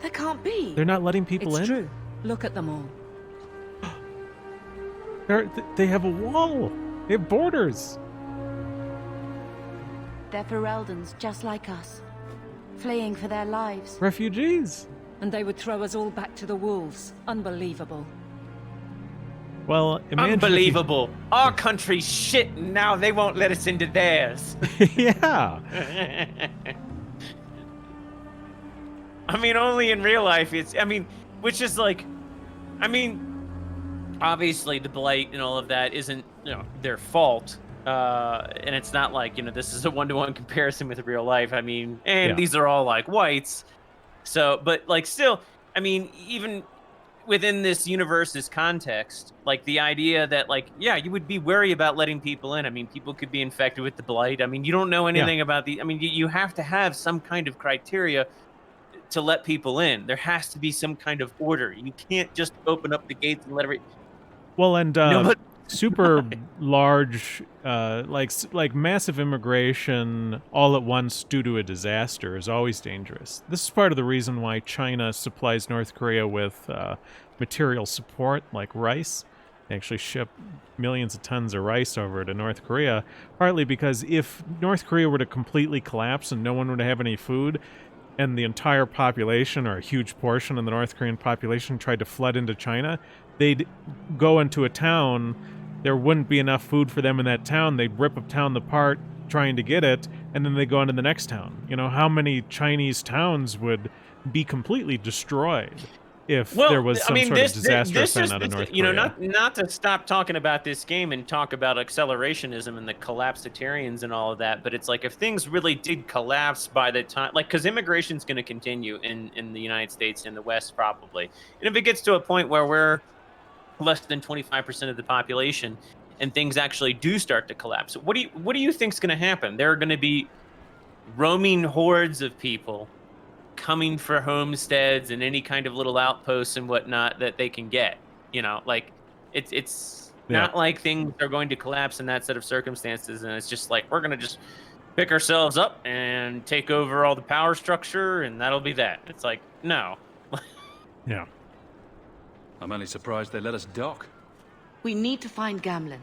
That can't be. They're not letting people It's in? true. Look at them all. They have a wall. They have borders. They're Fereldans, just like us. Fleeing for their lives. Refugees. And they would throw us all back to the wolves. Unbelievable. Well, imagine Unbelievable. Our country's shit, and now they won't let us into theirs. Yeah. I mean, only in real life, which is like, obviously the Blight and all of that isn't, their fault. And it's not like, this is a one-to-one comparison with real life. These are all like whites. So, but like still, even within this universe's context, like the idea that like, yeah, you would be wary about letting people in. People could be infected with the Blight. You don't know anything about you have to have some kind of criteria to let people in. There has to be some kind of order. You can't just open up the gates and let every... Well, and super large, like massive immigration all at once due to a disaster is always dangerous. This is part of the reason why China supplies North Korea with material support, like rice. They actually ship millions of tons of rice over to North Korea, partly because if North Korea were to completely collapse and no one would have any food, and the entire population, or a huge portion of the North Korean population, tried to flood into China, they'd go into a town, there wouldn't be enough food for them in that town, they'd rip a town apart trying to get it, and then they go into the next town. How many Chinese towns would be completely destroyed if there was some sort of disaster event out of North Korea? Not to stop talking about this game and talk about accelerationism and the collapsitarians and all of that, but it's like if things really did collapse by the time, like, because immigration's going to continue in the United States and the West probably, and if it gets to a point where we're less than 25% of the population and things actually do start to collapse, what do you think's going to happen? There are going to be roaming hordes of people coming for homesteads and any kind of little outposts and whatnot that they can get. Like it's not like things are going to collapse in that set of circumstances, and it's just like we're gonna just pick ourselves up and take over all the power structure and that'll be that. It's like, no. Yeah. I'm only surprised they let us dock. We need to find Gamlen.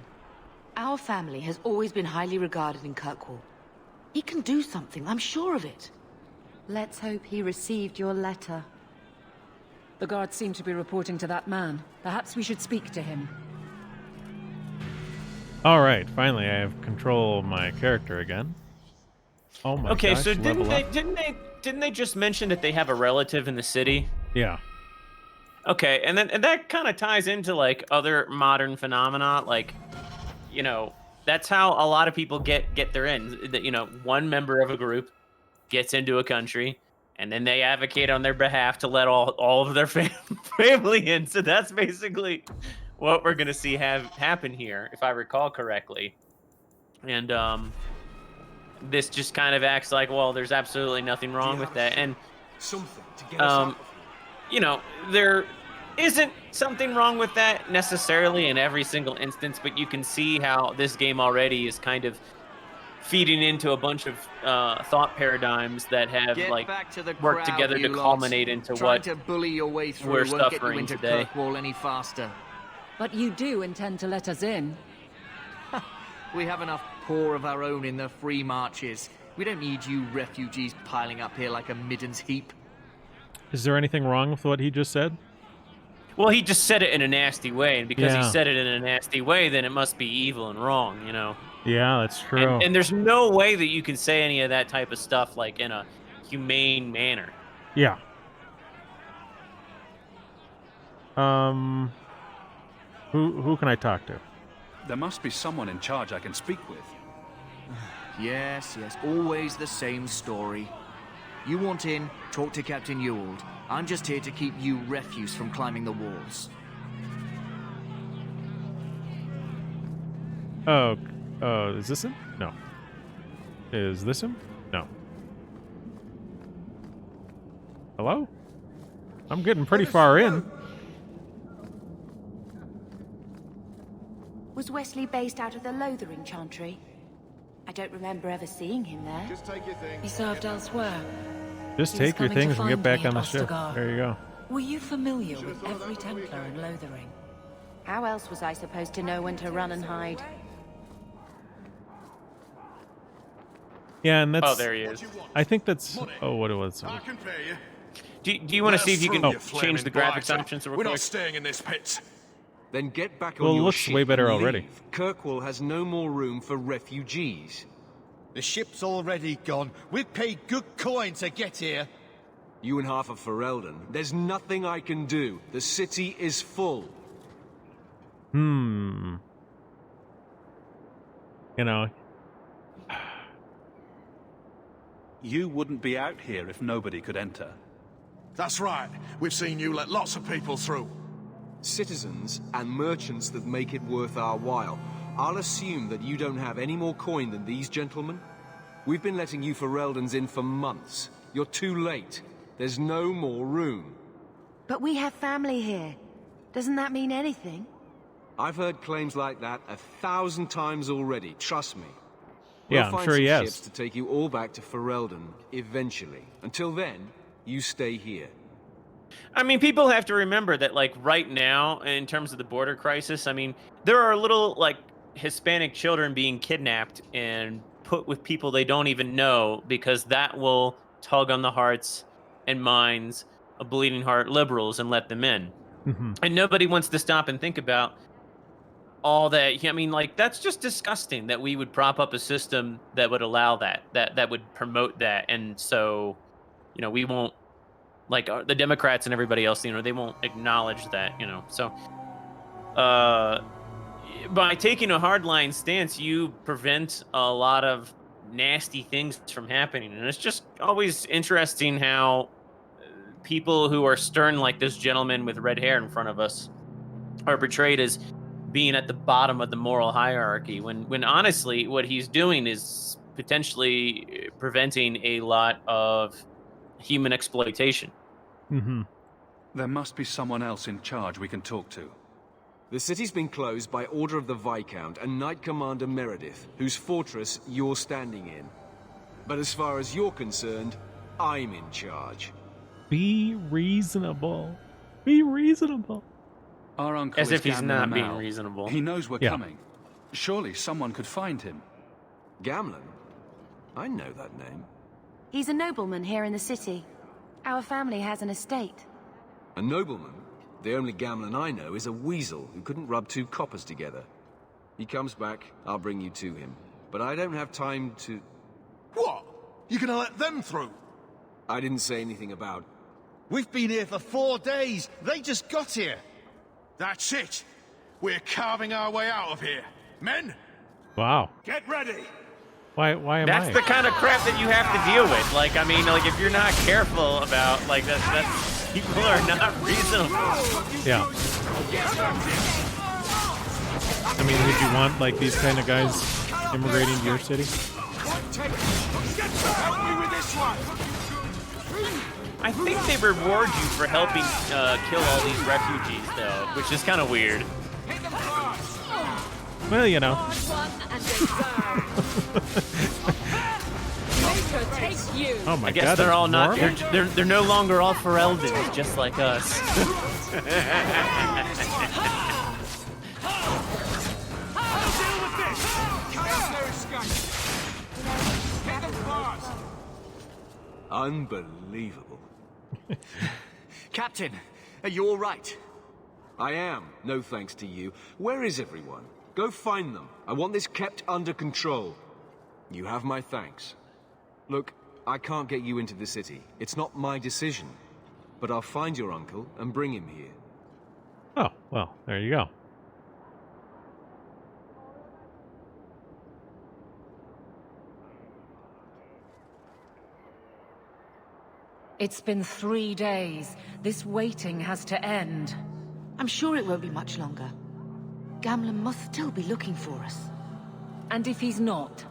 Our family has always been highly regarded in Kirkwall. He can do something, I'm sure of it. Let's hope he received your letter. The guards seem to be reporting to that man. Perhaps we should speak to him. All right, finally I have control of my character again. Oh my okay, gosh, so level didn't they just mention that they have a relative in the city? Yeah. Okay, and that kind of ties into like other modern phenomena, like, that's how a lot of people get their ends. One member of a group gets into a country, and then they advocate on their behalf to let all of their family in. So that's basically what we're gonna see happen here, if I recall correctly. And this just kind of acts like, well, there's absolutely nothing wrong with that, and something to get us out. There isn't something wrong with that necessarily in every single instance, but you can see how this game already is kind of feeding into a bunch of thought paradigms that have worked together to culminate into what to bully your way through we're won't get you suffering into today. Kirkwall any faster. But you do intend to let us in. We have enough poor of our own in the free marches. We don't need you refugees piling up here like a middens heap. Is there anything wrong with what he just said? Well, he just said it in a nasty way, and because Yeah. he said it in a nasty way, then it must be evil and wrong, Yeah, that's true. And there's no way that you can say any of that type of stuff like in a humane manner. Yeah. Who can I talk to? There must be someone in charge I can speak with. Yes, always the same story. You want in, talk to Captain Ewald. I'm just here to keep you refuse from climbing the walls. Oh, is this him? No. Is this him? No. Hello? I'm getting pretty far in. Was Wesley based out of the Lothering Chantry? I don't remember ever seeing him there. Just take your things. He served elsewhere. Just He was take your coming to things and get find back me on the at ship. Ostagar. There you go. Were you familiar with every Templar in Lothering? How else was I supposed to know when to run and hide? Yeah, and that's... Oh, there he is. I think that's... Oh, what it was. I can pay you. Do you want to see if you can change flaming the graphics blighter. options real We're quick? not staying in this pit. Then get back Well, on it your looks ship way better and already. leave. Kirkwall has no more room for refugees. The ship's already gone. We've paid good coin to get here. You and half of Ferelden. There's nothing I can do. The city is full. You know... You wouldn't be out here if nobody could enter. That's right. We've seen you let lots of people through. Citizens and merchants that make it worth our while. I'll assume that you don't have any more coin than these gentlemen. We've been letting you Fereldans in for months. You're too late. There's no more room. But we have family here. Doesn't that mean anything? I've heard claims like that 1,000 times already, trust me. Yeah, We'll I'm find sure some he has. ships to take you all back to Ferelden, eventually. Until then, you stay here. I mean, people have to remember that, like, right now, in terms of the border crisis, I mean, there are little, like, Hispanic children being kidnapped and put with people they don't even know, because that will tug on the hearts and minds of bleeding heart liberals and let them in. And nobody wants to stop and think about all that. I mean, like, that's just disgusting that we would prop up a system that would allow that would promote that. And so, you know, we won't, like, the Democrats and everybody else, you know, they won't acknowledge that, you know. So by taking a hardline stance, you prevent a lot of nasty things from happening. And it's just always interesting how people who are stern, like this gentleman with red hair in front of us, are portrayed as being at the bottom of the moral hierarchy, when honestly what he's doing is potentially preventing a lot of human exploitation. There must be someone else in charge we can talk to. The city's been closed by order of the Viscount and Knight Commander Meredith, whose fortress you're standing in. But as far as you're concerned, I'm in charge. Be reasonable. Be reasonable. Our uncle As is if he's Gamlen not being Amal. reasonable. He knows we're Yeah. coming. Surely someone could find him. Gamlen? I know that name. He's a nobleman here in the city. Our family has an estate. A nobleman? The only Gamlen I know is a weasel who couldn't rub two coppers together. He comes back, I'll bring you to him. But I don't have time to... What? You're gonna let them through? I didn't say anything about... We've been here for 4 days. They just got here. That's it. We're carving our way out of here. Men, Wow. get ready. Why am That's I? the kind of crap that you have to deal with. Like, I mean, like, if you're not careful about, like, that's people are not reasonable. Yeah. I mean, would you want, like, these kind of guys immigrating to your city? Help me with this one. I think they reward you for helping kill all these refugees, though, which is kind of weird. Well, you know. Oh my I guess god, they're there's all not. more? They're no longer all Fereldans, just like us. Unbelievable. Captain, are you all right? I am, no thanks to you. Where is everyone? Go find them. I want this kept under control. You have my thanks. Look, I can't get you into the city. It's not my decision. But I'll find your uncle and bring him here. Oh, well, there you go. It's been 3 days. This waiting has to end. I'm sure it won't be much longer. Gamlen must still be looking for us. And if he's not?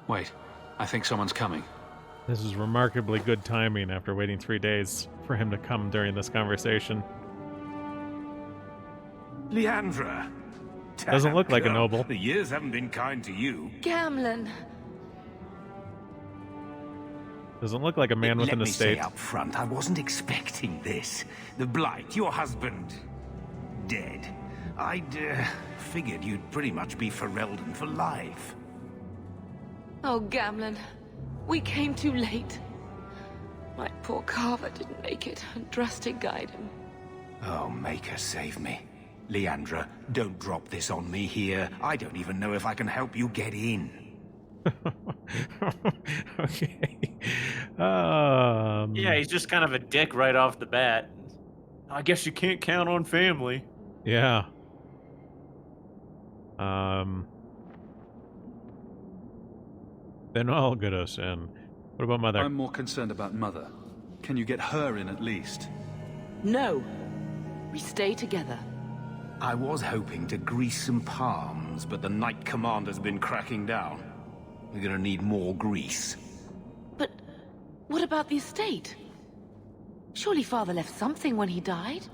Wait, I think someone's coming. This is remarkably good timing after waiting 3 days for him to come during this conversation. Leandra, Doesn't look like a girl, noble. The years haven't been kind to you. Gamlen. Doesn't look like a man with Let an me estate. say up front, I wasn't expecting this. The Blight, your husband, dead. I'd figured you'd pretty much be Ferelden for life. Oh, Gamlen. We came too late. My poor Carver didn't make it, and Drastic guide him. Oh, Maker, save me. Leandra, don't drop this on me here. I don't even know if I can help you get in. Okay. Yeah, he's just kind of a dick right off the bat. I guess you can't count on family. Yeah. Then I'll get us in. What about Mother? I'm more concerned about Mother. Can you get her in at least? No. We stay together. I was hoping to grease some palms, but the Knight Commander's been cracking down. We're gonna need more grease. But what about the estate? Surely Father left something when he died?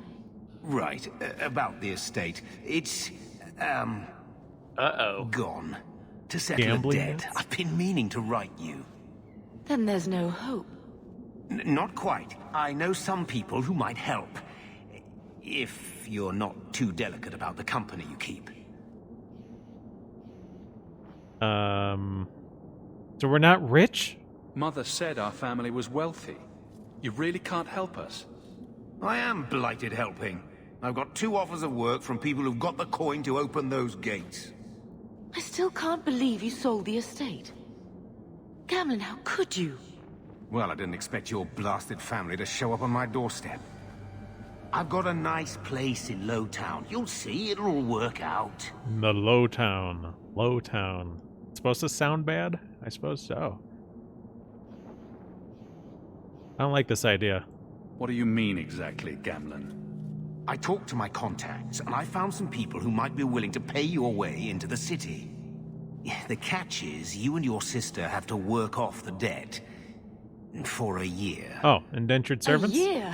Right, about the estate. It's, gone. To settle Gambling a debt. debts? I've been meaning to write you. Then there's no hope. Not quite. I know some people who might help. If you're not too delicate about the company you keep. So we're not rich? Mother said our family was wealthy. You really can't help us. I am blighted helping. I've got 2 offers of work from people who've got the coin to open those gates. I still can't believe you sold the estate. Gamlen, how could you? Well, I didn't expect your blasted family to show up on my doorstep. I've got a nice place in Lowtown. You'll see, it'll all work out. The Lowtown. Lowtown. It's supposed to sound bad? I suppose so. I don't like this idea. What do you mean exactly, Gamlen? I talked to my contacts, and I found some people who might be willing to pay your way into the city. The catch is, you and your sister have to work off the debt. For a year. Oh, indentured servants? A year?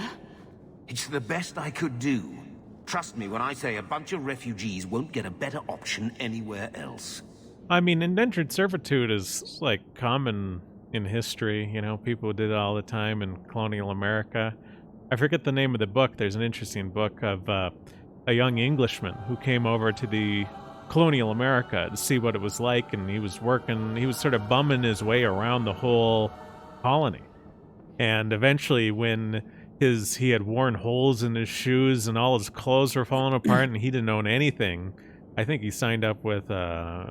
It's the best I could do. Trust me when I say a bunch of refugees won't get a better option anywhere else. I mean, indentured servitude is, like, common in history. You know, people did it all the time in colonial America. I forget the name of the book. There's an interesting book of a young Englishman who came over to the colonial America to see what it was like, and he was sort of bumming his way around the whole colony. And eventually, when he had worn holes in his shoes and all his clothes were falling apart and he didn't own anything, I think he signed up with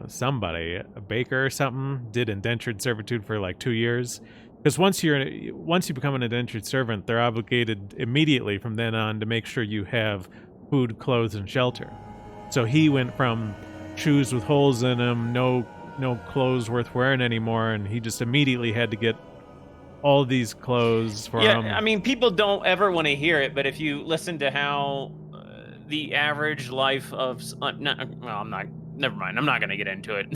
somebody, a baker or something, did indentured servitude for like 2 years. Because once you become an indentured servant, they're obligated immediately from then on to make sure you have food, clothes, and shelter. So he went from shoes with holes in them, no clothes worth wearing anymore, and he just immediately had to get all these clothes for him. Yeah, I mean, people don't ever want to hear it, but if you listen to how the average life of... never mind, I'm not going to get into it.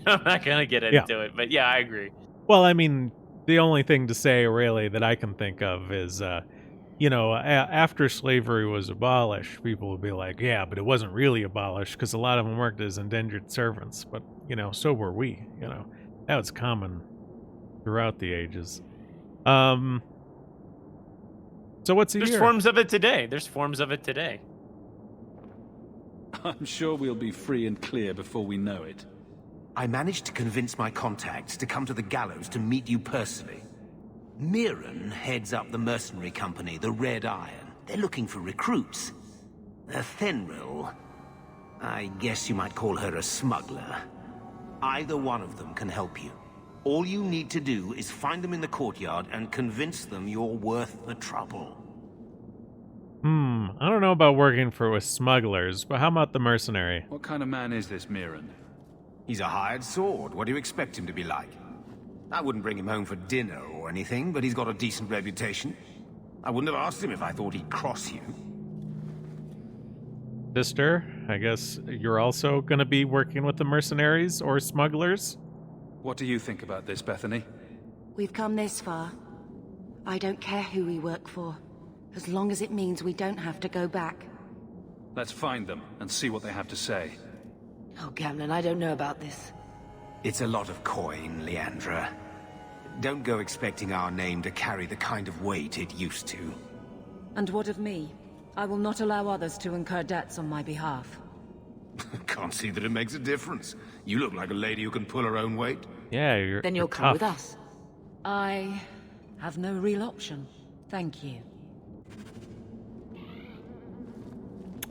I'm not going to get into it, but yeah, I agree. Well, I mean, the only thing to say, really, that I can think of is, after slavery was abolished, people would be like, yeah, but it wasn't really abolished, because a lot of them worked as indentured servants, but, so were we, That was common throughout the ages. So what's a year? There's forms of it today. I'm sure we'll be free and clear before we know it. I managed to convince my contacts to come to the gallows to meet you personally. Mirren heads up the mercenary company, the Red Iron. They're looking for recruits. Fenril, I guess you might call her a smuggler. Either one of them can help you. All you need to do is find them in the courtyard and convince them you're worth the trouble. I don't know about working with smugglers, but how about the mercenary? What kind of man is this Mirren? He's a hired sword. What do you expect him to be like? I wouldn't bring him home for dinner or anything, but he's got a decent reputation. I wouldn't have asked him if I thought he'd cross you. Sister, I guess you're also going to be working with the mercenaries or smugglers? What do you think about this, Bethany? We've come this far. I don't care who we work for, as long as it means we don't have to go back. Let's find them and see what they have to say. Oh, Gamlen, I don't know about this. It's a lot of coin, Leandra. Don't go expecting our name to carry the kind of weight it used to. And what of me? I will not allow others to incur debts on my behalf. Can't see that it makes a difference. You look like a lady who can pull her own weight. Yeah, Then you'll come with us. I have no real option. Thank you.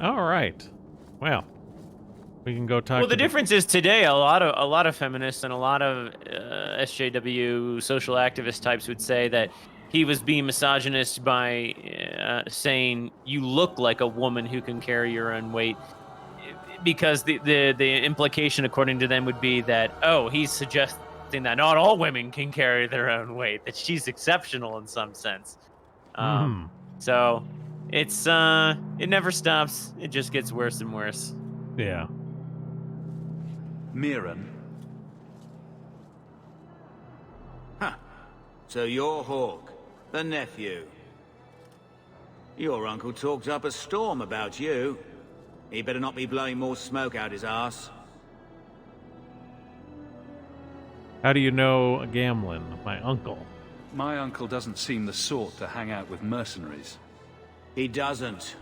All right. Well, we can go talk. Well, the difference is today a lot of feminists and a lot of SJW social activist types would say that he was being misogynist by saying you look like a woman who can carry your own weight, because the implication according to them would be that, oh, he's suggesting that not all women can carry their own weight, that she's exceptional in some sense. So it's it never stops. It just gets worse and worse. Yeah. Mirren. Huh. So you're Hawk, the nephew. Your uncle talked up a storm about you. He better not be blowing more smoke out his ass. How do you know Gamlen, my uncle? My uncle doesn't seem the sort to hang out with mercenaries. He doesn't.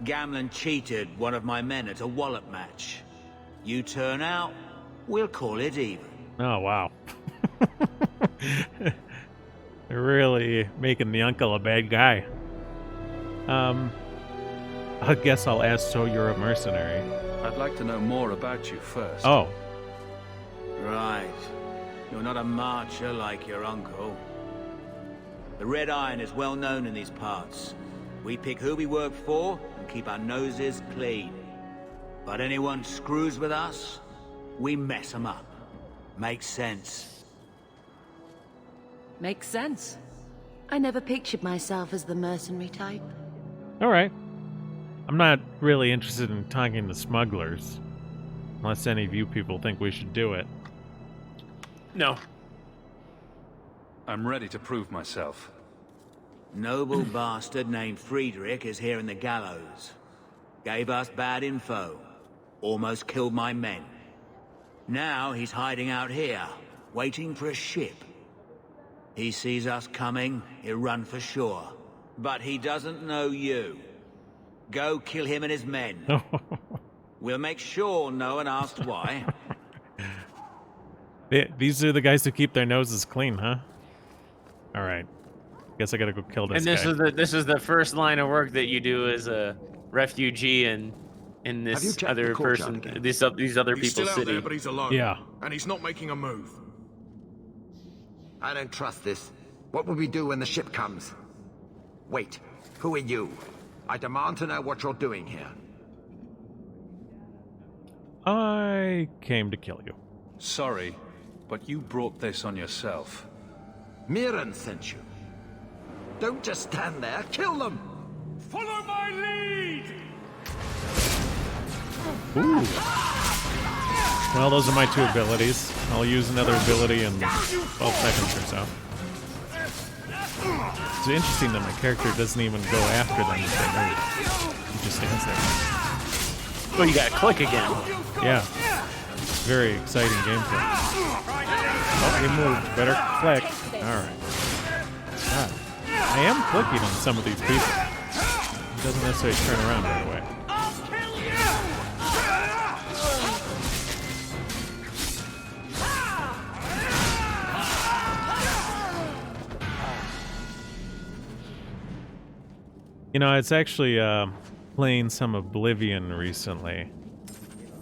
Gamlen cheated one of my men at a wallop match. You turn out, we'll call it even. Oh, wow. They're really making the uncle a bad guy. I guess I'll ask, so you're a mercenary? I'd like to know more about you first. Oh. Right. You're not a marcher like your uncle. The Red Iron is well known in these parts. We pick who we work for and keep our noses clean. But anyone screws with us, we mess them up. Makes sense. Makes sense. I never pictured myself as the mercenary type. All right. I'm not really interested in talking to smugglers. Unless any of you people think we should do it. No. I'm ready to prove myself. Noble bastard named Friedrich is here in the gallows. Gave us bad info. Almost killed my men. Now he's hiding out here, waiting for a ship. He sees us coming, he'll run for sure. But he doesn't know you. Go kill him and his men. We'll make sure no one asks why. These are the guys who keep their noses clean, huh? All right. Guess I gotta go kill this guy. And this is the first line of work that you do as a refugee in this other person, these other he's people's still out city. there, but he's alone. Yeah. And he's not making a move. I don't trust this. What will we do when the ship comes? Wait, who are you? I demand to know what you're doing here. I came to kill you. Sorry, but you brought this on yourself. Mirren sent you. Don't just stand there, kill them! Follow my lead! Ooh. Well, those are my two abilities. I'll use another ability in 12 seconds or so. It's interesting that my character doesn't even go after them if they move. He just stands there. Well, you gotta click again. Yeah. Very exciting gameplay. Oh, he moved. Better click. Alright. God. I am clicking on some of these people. It doesn't necessarily turn around right away. You know, it's actually playing some Oblivion recently,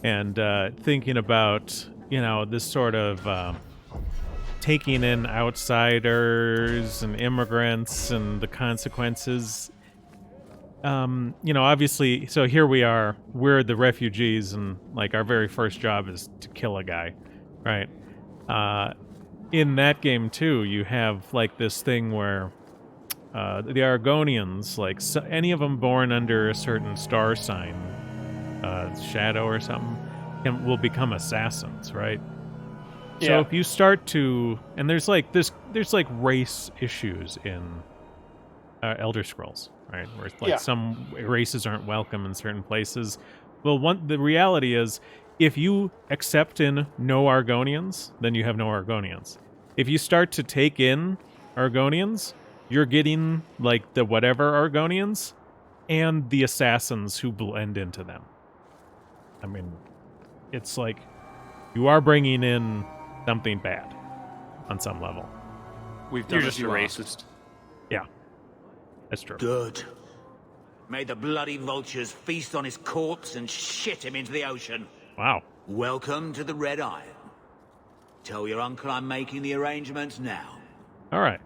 and thinking about, you know, this sort of taking in outsiders and immigrants and the consequences. You know, obviously, so here we are, we're the refugees, and like our very first job is to kill a guy, right? In that game too, you have like this thing where the Argonians, like any of them born under a certain star sign, shadow or something, will become assassins, right? Yeah. So if you start to, and there's like race issues in Elder Scrolls, right? Where it's like some races aren't welcome in certain places. Well, the reality is, if you accept in no Argonians, then you have no Argonians. If you start to take in Argonians, you're getting, like, the whatever Argonians and the assassins who blend into them. I mean, it's like you are bringing in something bad on some level. You're just a racist. Yeah, that's true. Good. May the bloody vultures feast on his corpse and shit him into the ocean. Wow. Welcome to the Red Iron. Tell your uncle I'm making the arrangements now. All right.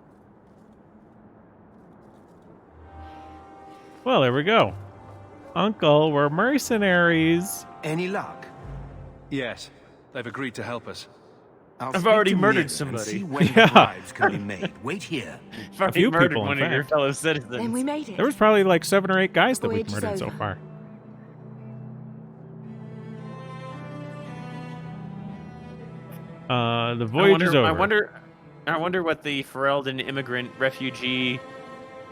Well, there we go. Uncle, we're mercenaries. Any luck? Yes, they've agreed to help us. I've already murdered somebody. See when the bribes can be made. Wait here. I've already few murdered people, in one of your fact. fellow citizens. Then we made it. There was probably like 7 or 8 guys that we've Voyage murdered so over. far. The voyage is over. I wonder what the Ferelden immigrant refugee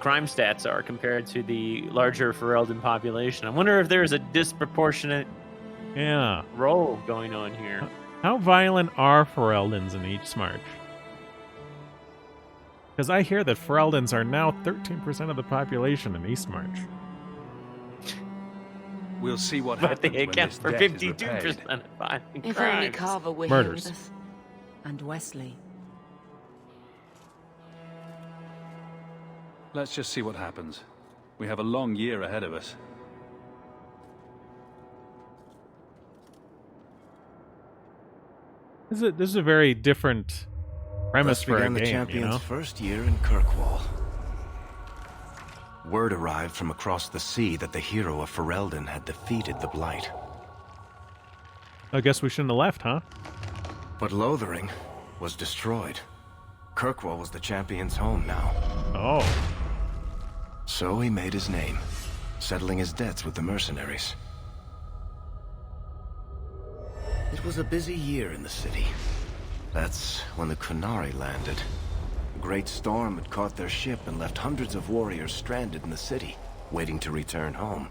crime stats are compared to the larger Ferelden population. I wonder if there's a disproportionate role going on here. How violent are Fereldans in Eastmarch? Because I hear that Fereldans are now 13% of the population in Eastmarch. We'll see what But happens they when account this for debt is 52% repaid. of violent If crimes. only Carver were here Murders. with us. And Wesley. Let's just see what happens. We have a long year ahead of us. This is a very different premise Thus for a began the game, champion's you know? first year in Kirkwall. Word arrived from across the sea that the hero of Ferelden had defeated the Blight. I guess we shouldn't have left, huh? But Lothering was destroyed. Kirkwall was the champion's home now. Oh. So he made his name, settling his debts with the mercenaries. It was a busy year in the city. That's when the Kunari landed. A great storm had caught their ship and left hundreds of warriors stranded in the city, waiting to return home.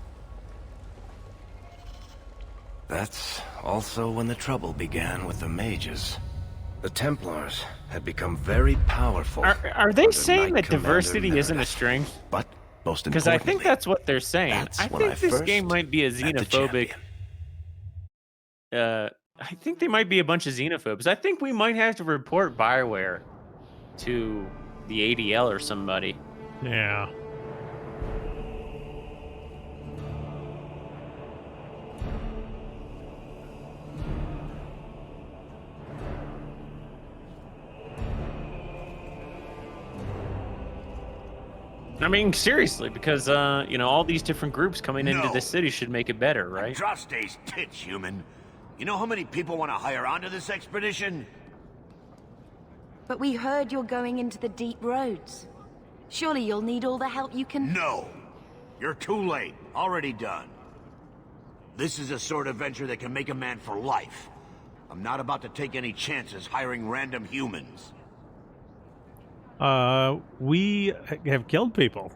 That's also when the trouble began with the mages. The Templars had become very powerful. Are they under saying Knight that Commander diversity isn't a Meredith. strength? But most Because I think importantly, that's what they're saying. that's I when think I this first game might be a met the xenophobic. I think they might be a bunch of xenophobes. I think we might have to report Bioware to the ADL or somebody. Yeah. I mean, seriously, because you know, all these different groups coming into No. the city should make it better, right? Drostade's tits, human. You know how many people want to hire onto this expedition? But we heard you're going into the deep roads. Surely you'll need all the help you can... No. You're too late. Already done. This is a sort of venture that can make a man for life. I'm not about to take any chances hiring random humans. We have killed people.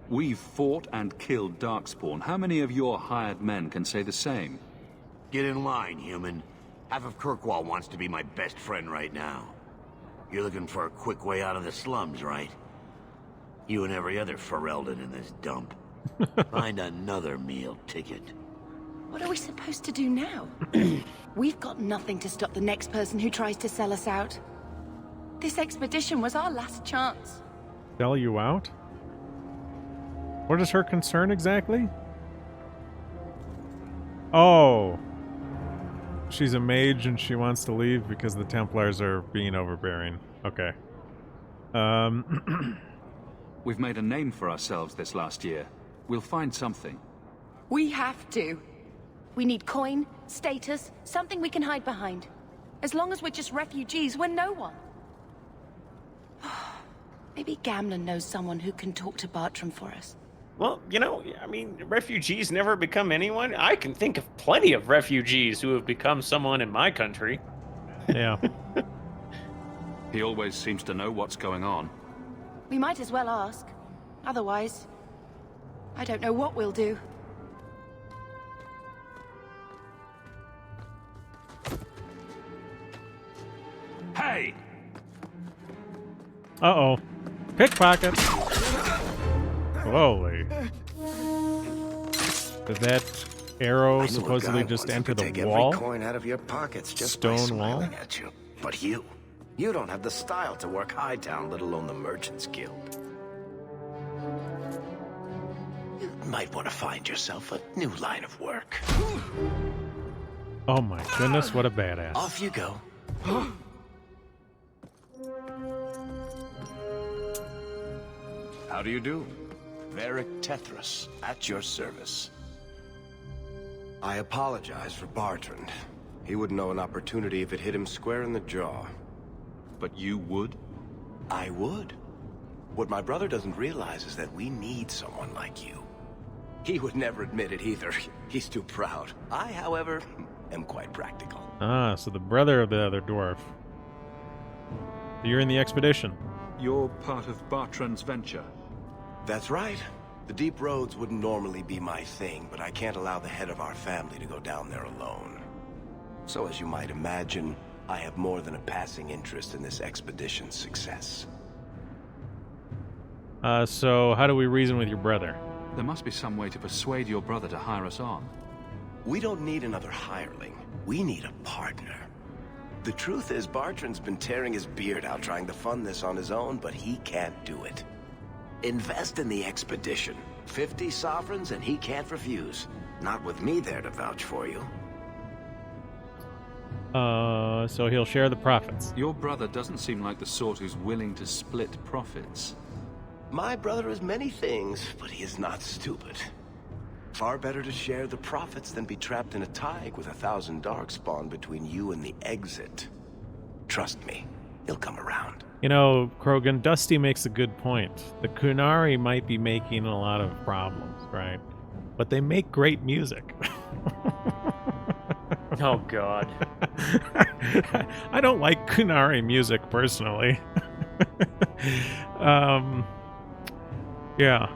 We've fought and killed Darkspawn. How many of your hired men can say the same? Get in line, human. Half of Kirkwall wants to be my best friend right now. You're looking for a quick way out of the slums, right? You and every other Ferelden in this dump. Find another meal ticket. What are we supposed to do now? We've got nothing to stop the next person who tries to sell us out. This expedition was our last chance. Sell you out? What is her concern exactly? Oh. She's a mage and she wants to leave because the Templars are being overbearing. Okay. We've made a name for ourselves this last year. We'll find something. We have to. We need coin, status, something we can hide behind. As long as we're just refugees, we're no one. Maybe Gamlen knows someone who can talk to Bartram for us. Well, you know, I mean, refugees never become anyone. I can think of plenty of refugees who have become someone in my country. Yeah. He always seems to know what's going on. We might as well ask. Otherwise, I don't know what we'll do. die! Uh-oh. Pickpocket! Holy. Did that arrow supposedly just enter the wall? Every coin out of your pockets just Stone by smiling wall? at you. But you don't have the style to work Hightown, let alone the Merchants Guild. You might want to find yourself a new line of work. Oh my goodness, what a badass. Off you go. How do you do? Varric Tethras, at your service. I apologize for Bartrand. He wouldn't know an opportunity if it hit him square in the jaw. But you would? I would. What my brother doesn't realize is that we need someone like you. He would never admit it either. He's too proud. I, however, am quite practical. Ah, so the brother of the other dwarf. You're in the expedition. You're part of Bartrand's venture. That's right. The deep roads wouldn't normally be my thing, but I can't allow the head of our family to go down there alone. So as you might imagine, I have more than a passing interest in this expedition's success. So how do we reason with your brother? There must be some way to persuade your brother to hire us on. We don't need another hireling. We need a partner. The truth is, Bartrand's been tearing his beard out trying to fund this on his own, but he can't do it. Invest in the expedition. 50 sovereigns and he can't refuse. Not with me there to vouch for you. So he'll share the profits. Your brother doesn't seem like the sort who's willing to split profits. My brother is many things, but he is not stupid. Far better to share the profits than be trapped in a tide with 1,000 darkspawn between you and the exit. Trust me, he'll come around. You know, Krogan, Dusty makes a good point. The Kunari might be making a lot of problems, right? But they make great music. Oh, God. I don't like Kunari music, personally. Yeah.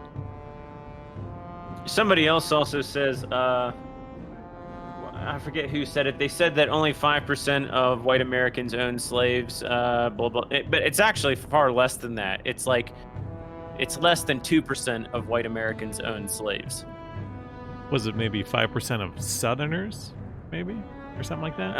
Somebody else also says, I forget who said it. They said that only 5% of white Americans own slaves, blah, blah. But it's actually far less than that. It's less than 2% of white Americans own slaves. Was it maybe 5% of Southerners, maybe? Or something like that?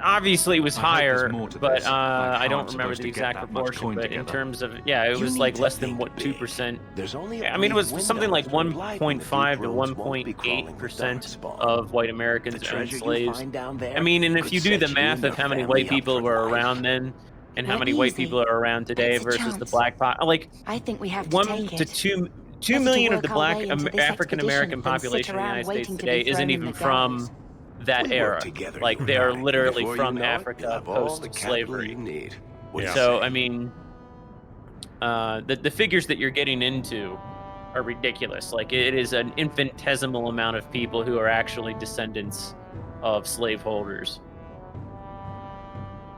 Obviously, it was higher, but I don't can't remember the suppose to get exact that much proportion. coin But in together. terms of, yeah, it was like less than what 2%. There's only a I mean, it was brief something like window for light when the 1.5 deep to roads won't be crawling for 1.8% darkspawn. of white Americans The own treasure you slaves. find down there I mean, and if could you do set the you math and of how your many family white up people for were life. around then, and how Not many white easy. people are around today It's a versus the chance. black like I think we have to 1 take to it. 2 Better to million of work the our black way into this African American expedition than sit population in the around United States waiting to be today thrown isn't in even the from gallows. that We work era. together, Like you they and are I. literally Before from you know it, Africa you'll have all the post capital slavery. you need. What do you So say? I mean, the figures that you're getting into are ridiculous. Like it is an infinitesimal amount of people who are actually descendants of slaveholders.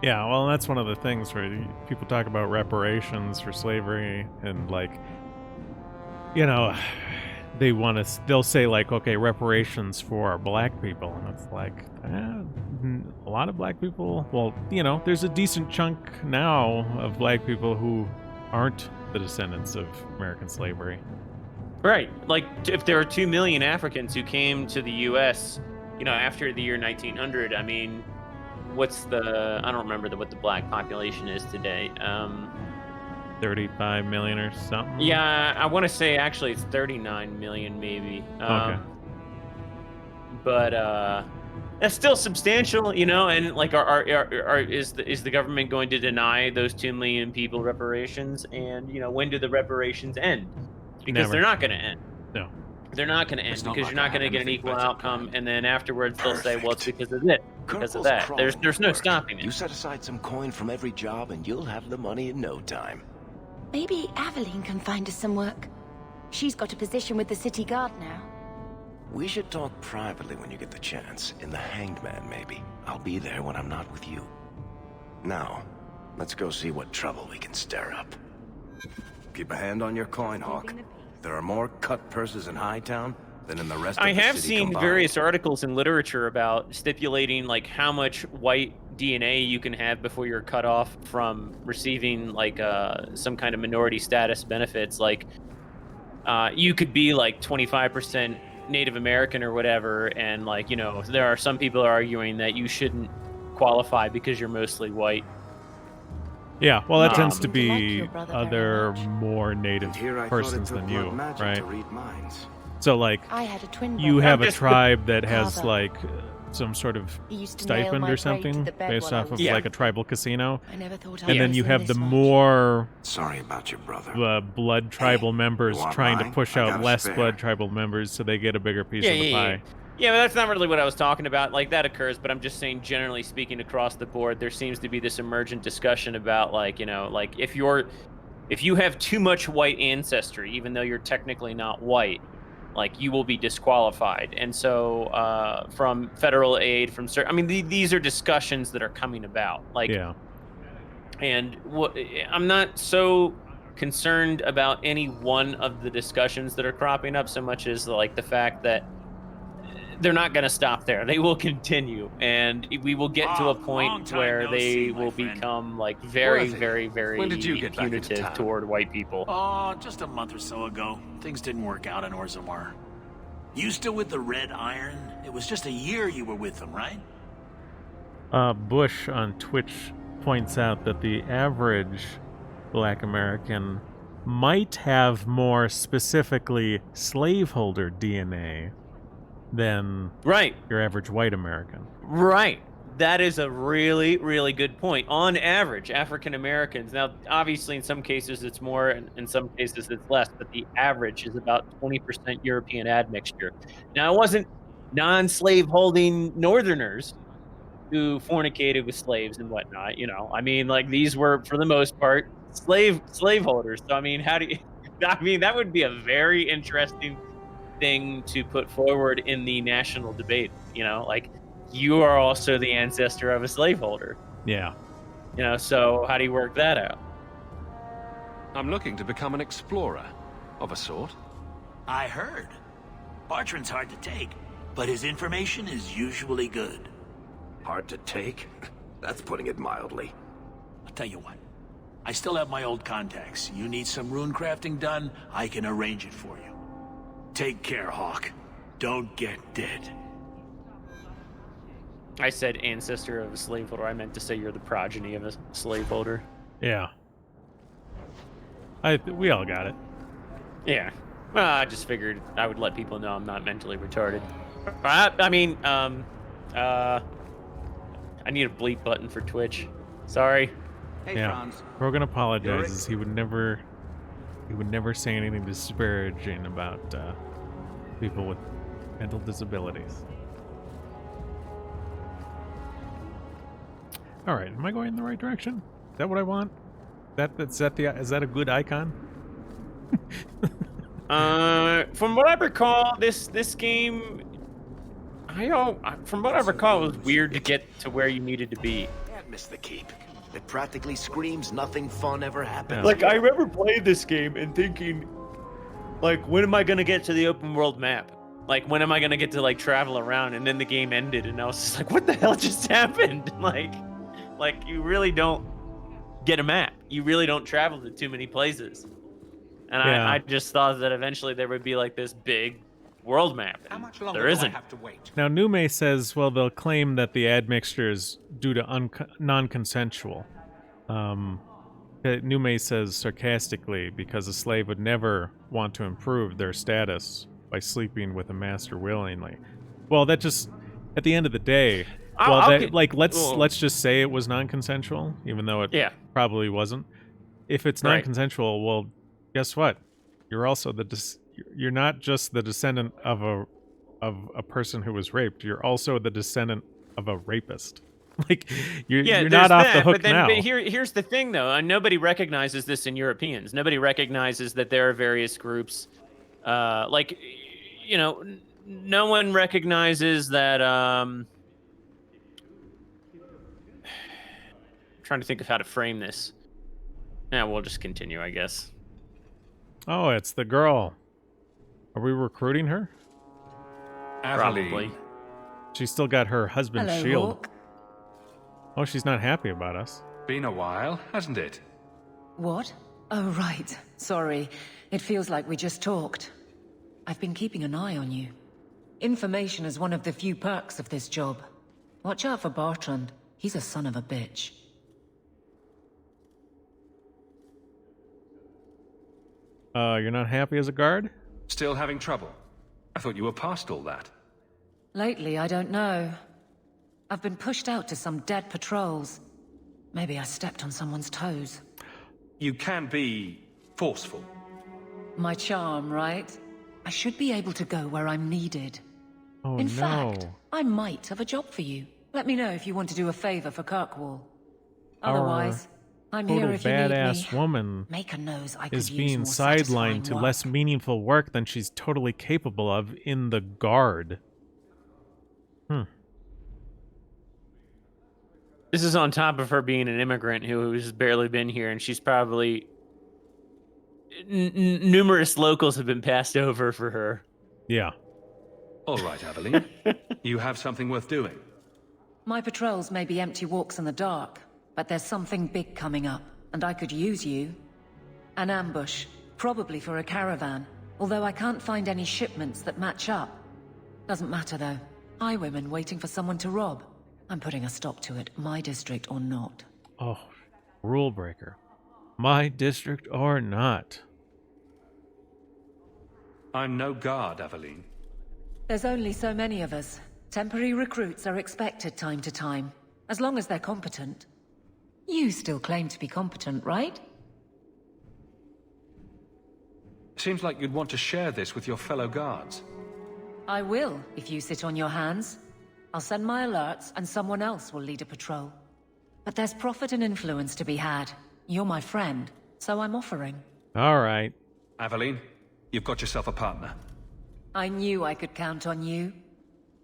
Yeah, well, that's one of the things where people talk about reparations for slavery, and like, you know, they'll say like, okay, reparations for black people, and it's like, a lot of black people. Well, you know, there's a decent chunk now of black people who aren't the descendants of American slavery. Right. Like if there are 2 million Africans who came to the U.S., you know, after the year 1900, I mean, what's the? I don't remember what the black population is today. 35 million or something. Yeah, I want to say actually it's 39 million, maybe. Okay. But that's still substantial, you know. And like, is the government going to deny those 2 million people reparations? And you know, when do the reparations end? Because Never. they're not going to end. No. They're not going to end It's not because like you're I not going to have get an anything equal better outcome, and then afterwards they'll say, "Well, it's because of this, because of Kirkle's that." crawling There's no work. stopping You it. set aside some coin from every job and you'll have the money in no time. Maybe Aveline can find us some work. She's got a position with the city guard now. We should talk privately when you get the chance. In the Hanged Man, maybe. I'll be there when I'm not with you. Now, let's go see what trouble we can stir up. Keep a hand on your coin, Hawk. There are more cut purses in Hightown than in the rest I of the have city seen combined. various articles in literature about stipulating like how much white DNA you can have before you're cut off from receiving like some kind of minority status benefits. Like you could be like 25% Native American or whatever, and like there are some people arguing that you shouldn't qualify because you're mostly white. Yeah, well, that tends to seem to like be your brother very other much. more native And here I thought it persons took than blood you, magic right? to read minds. So, like, I had a twin you brother. have a Just- tribe that has, Carver. like, some sort of He used to nail stipend my or braid to something the bed based while I off of, was like, a tribal casino. I never thought And I'd then miss you him have this the much. more Sorry about your brother. blood tribal members want trying to mine? push I out got a less spare. blood tribal members so they get a bigger piece of the pie. Yeah, but that's not really what I was talking about. Like, that occurs, but I'm just saying, generally speaking, across the board, there seems to be this emergent discussion about, like, like, if you have too much white ancestry, even though you're technically not white, like, you will be disqualified. And so, from federal aid, from certain, I mean, these are discussions that are coming about. Like, Yeah. and I'm not so concerned about any one of the discussions that are cropping up so much as, like, the fact that they're not going to stop there. They will continue, and we will get to a long point time where no they see, my will friend. become like very, Worthy, very, very when did you get back into punitive town? toward white people. Oh, just a month or so ago. Things didn't work out in Orzammar. You still with the Red Iron? It was just a year you were with them, right? Bush on Twitch points out that the average Black American might have more specifically slaveholder DNA than your average white American. Right. That is a really, really good point. On average, African Americans, now obviously in some cases it's more and in some cases it's less, but the average is about 20% European admixture. Now, it wasn't non-slave holding Northerners who fornicated with slaves and whatnot, I mean, like, these were for the most part slaveholders. So I mean, how do you I mean, that would be a very interesting thing to put forward in the national debate, like, you are also the ancestor of a slaveholder. Yeah. So how do you work that out? I'm looking to become an explorer, of a sort. I heard. Bartrand's hard to take, but his information is usually good. Hard to take? That's putting it mildly. I'll tell you what. I still have my old contacts. You need some rune crafting done, I can arrange it for you. Take care, Hawk. Don't get dead. I said ancestor of a slaveholder. I meant to say you're the progeny of a slaveholder. Yeah. We all got it. Yeah. Well, I just figured I would let people know I'm not mentally retarded. I mean, I need a bleep button for Twitch. Sorry. Hey, Yeah. Franz. Krogan apologizes. He would never say anything disparaging about people with mental disabilities. All right, am I going in the right direction? Is that what I want? Is that a good icon? From what I recall, this game, from what I recall, it was weird to get to where you needed to be. Can't miss the keep. It practically screams nothing fun ever happened. Like, I remember playing this game and thinking, like, when am I gonna get to the open world map? Like, when am I gonna get to, like, travel around? And then the game ended, and I was just like, what the hell just happened? Like, you really don't get a map. You really don't travel to too many places. And Yeah. I just thought that eventually there would be, like, this big world map. How much longer There do isn't. I have to wait? Now, Nume says, well, they'll claim that the admixture is due to non-consensual. Nume says sarcastically, because a slave would never want to improve their status by sleeping with a master willingly. Well, that just, at the end of the day, let's just say it was non-consensual, even though it probably wasn't. If it's Right. non-consensual, well, guess what? You're also you're not just the descendant of a person who was raped. You're also the descendant of a rapist. Like, you're there's not off the hook but then, now. But here's the thing, though. Nobody recognizes this in Europeans. Nobody recognizes that there are various groups. No one recognizes that. I'm trying to think of how to frame this. Yeah, we'll just continue, I guess. Oh, it's the girl. Are we recruiting her? Probably. She's still got her husband's Hello, shield. Hawk. Oh, she's not happy about us. Been a while, hasn't it? What? Oh, right. Sorry. It feels like we just talked. I've been keeping an eye on you. Information is one of the few perks of this job. Watch out for Bartrand. He's a son of a bitch. You're not happy as a guard? Still having trouble? I thought you were past all that. Lately, I don't know. I've been pushed out to some dead patrols. Maybe I stepped on someone's toes. You can be forceful. My charm, right? I should be able to go where I'm needed. Oh, In no. fact, I might have a job for you. Let me know if you want to do a favor for Kirkwall. Otherwise, I'm here if you need badass me. woman Maker knows I could is use being more satisfying sidelined to work. less meaningful work than she's totally capable of in the guard. This is on top of her being an immigrant who's barely been here, and she's probably... numerous locals have been passed over for her. Yeah. All right, Aveline. You have something worth doing. My patrols may be empty walks in the dark, but there's something big coming up, and I could use you. An ambush, probably for a caravan, although I can't find any shipments that match up. Doesn't matter though. Highwaymen waiting for someone to rob. I'm putting a stop to it, my district or not. Oh, rule breaker. My district or not. I'm no guard, Aveline. There's only so many of us. Temporary recruits are expected time to time, as long as they're competent. You still claim to be competent, right? Seems like you'd want to share this with your fellow guards. I will, if you sit on your hands. I'll send my alerts, and someone else will lead a patrol. But there's profit and influence to be had. You're my friend, so I'm offering. All right. Aveline, you've got yourself a partner. I knew I could count on you.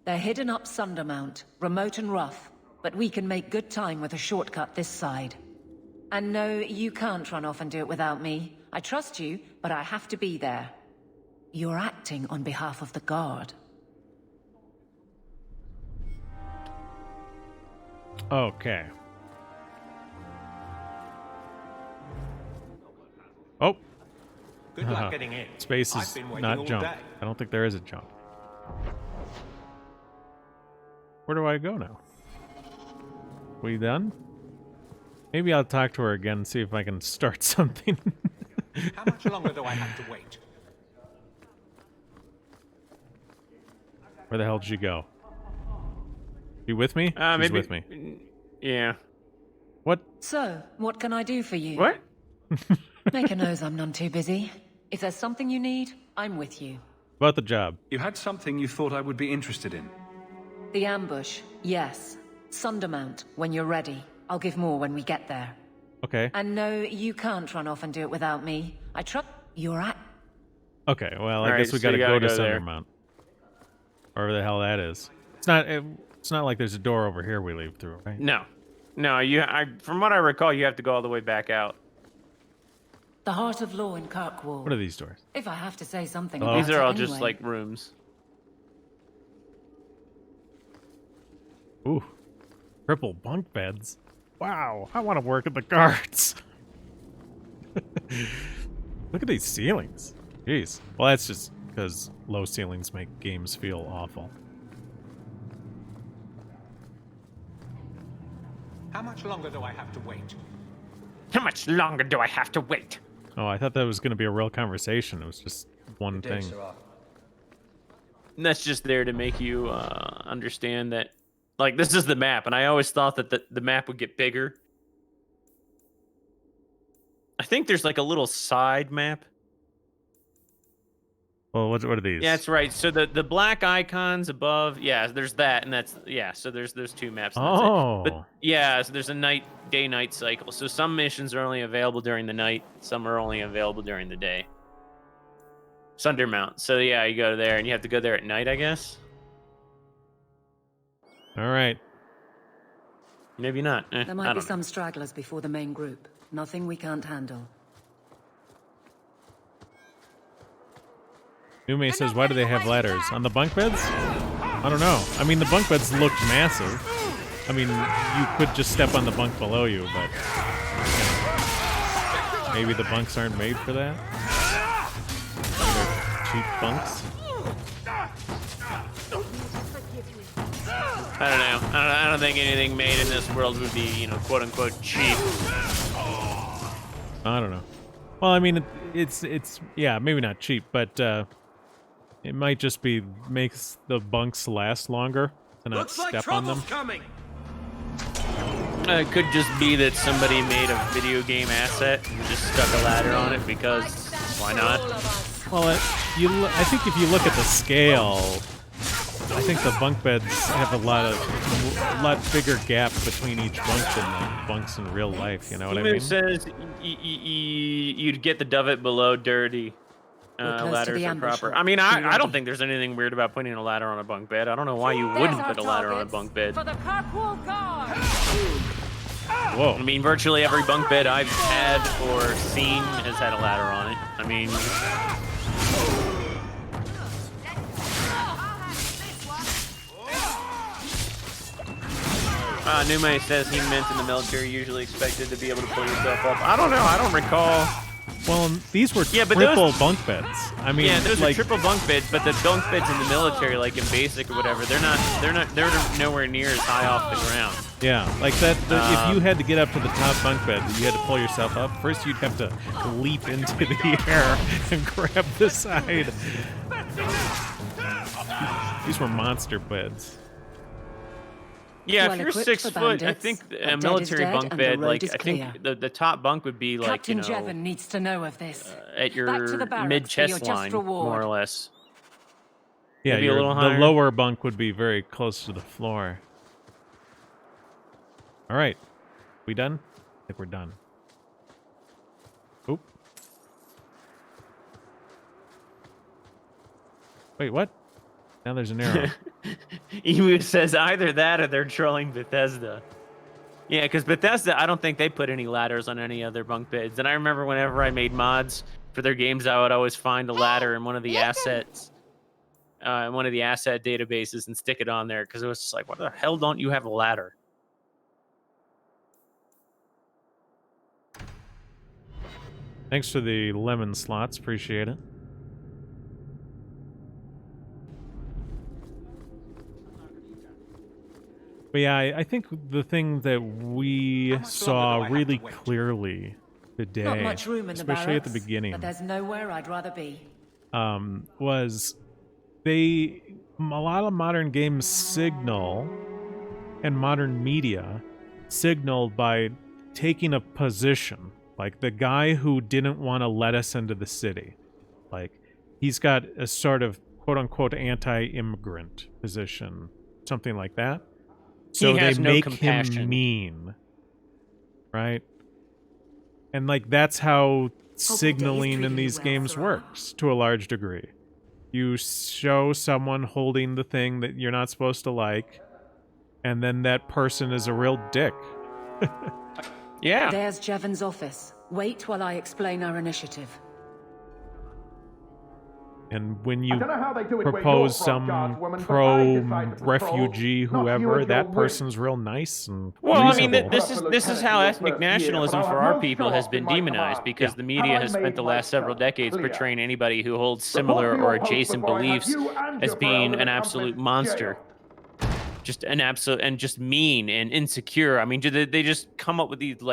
They're hidden up Sundermount, remote and rough, but we can make good time with a shortcut this side. And no, you can't run off and do it without me. I trust you, but I have to be there. You're acting on behalf of the Guard. Okay. Oh. Good luck getting in. Space I've is been waiting not all jump. day. I don't think there is a jump. Where do I go now? We done? Maybe I'll talk to her again and see if I can start something. How much longer do I have to wait? Where the hell did she go? You with me? She's Maybe with me. Yeah. What? So, what can I do for you? What? Maker knows I'm none too busy. If there's something you need, I'm with you. About the job. You had something you thought I would be interested in. The ambush, yes. Sundermount, when you're ready. I'll give more when we get there. Okay. And no, you can't run off and do it without me. I trust you're at... Okay, well, I All guess right, we so gotta you go gotta to go there. Sundermount. Wherever the hell that is. It's not like there's a door over here we leave through, right? No. No, from what I recall, you have to go all the way back out. The Heart of Law in Kirkwall. What are these doors? If I have to say something Hello? about These are it all anyway. just like rooms. Ooh. Triple bunk beds. Wow, I want to work at the guards. Look at these ceilings. Jeez. Well, that's just because low ceilings make games feel awful. How much longer do I have to wait? How much longer do I have to wait? Oh, I thought that was going to be a real conversation. It was just one thing. And that's just there to make you understand that, like, this is the map, and I always thought that the map would get bigger. I think there's like a little side map. Well, what are these? Yeah, that's right. So the black icons above, yeah, there's that, and that's, yeah, so there's those two maps. And that's it. Oh. But yeah, so there's a day-night cycle. So some missions are only available during the night, some are only available during the day. Sundermount. So yeah, you go there, and you have to go there at night, I guess. All right. Maybe not. There I might be don't some stragglers before the main group. Nothing we can't handle. Nume says, why do they have ladders? On the bunk beds? I don't know. I mean, the bunk beds look massive. I mean, you could just step on the bunk below you, but maybe the bunks aren't made for that. They're cheap bunks. I don't know. I don't think anything made in this world would be, you know, quote unquote cheap. I don't know. Well, I mean, it's yeah, maybe not cheap, but it might just be makes the bunks last longer to not step on them. Coming. It could just be that somebody made a video game asset and just stuck a ladder on it because why not? Well, I think if you look at the scale, I think the bunk beds have a lot bigger gap between each bunk than the bunks in real life. You know what I mean? It says you'd get the Dovet below dirty. Ladders are proper. I mean, I don't think there's anything weird about putting a ladder on a bunk bed. I don't know why you wouldn't put a ladder on a bunk bed. Whoa. I mean, virtually every bunk bed I've had or seen has had a ladder on it. I mean... Nume says he meant in the military usually expected to be able to pull yourself up. I don't know. I don't recall. Well, these were triple bunk beds. I mean, yeah, those are triple bunk beds, but the bunk beds in the military, like in basic or whatever, they're nowhere near as high off the ground. Yeah, like that. If you had to get up to the top bunk bed, you had to pull yourself up. First, you'd have to leap into the air and grab the side. These were monster beds. Yeah, Well if you're equipped 6 for foot, I bandits, think but a dead military is dead bunk and the bed, road like is I think clear. the top bunk would be like, Captain you know, Jevon needs to know of this. at your Back to the barracks mid for your chest just line, reward. more or less. Yeah, Maybe a little the higher. lower bunk would be very close to the floor. All right, we done? I think we're done. Oop. Wait, what? Now there's an arrow. Emu says either that or they're trolling Bethesda. Yeah, because Bethesda, I don't think they put any ladders on any other bunk beds. And I remember whenever I made mods for their games, I would always find a ladder in one of the assets, in one of the asset databases and stick it on there because it was just like, what the hell don't you have a ladder? Thanks for the lemon slots. Appreciate it. But yeah, I think the thing that we saw really clearly today, Not much room in the especially at the barracks, beginning, but there's nowhere I'd rather be. was a lot of modern games signal, and modern media signaled by taking a position. Like the guy who didn't want to let us into the city. Like, he's got a sort of quote-unquote anti-immigrant position. Something like that. So they make him mean. Right? And, like, that's how signaling in these games works, to a large degree. You show someone holding the thing that you're not supposed to like, and then that person is a real dick. Yeah. There's Jevon's office. Wait while I explain our initiative. And when you propose some pro-refugee whoever, that person's real nice and well, reasonable. I mean, this is how ethnic nationalism for our people has been demonized because the media has spent the last several decades portraying anybody who holds similar or adjacent beliefs as being an absolute monster. Just an absolute and just mean and insecure. I mean, they just come up with these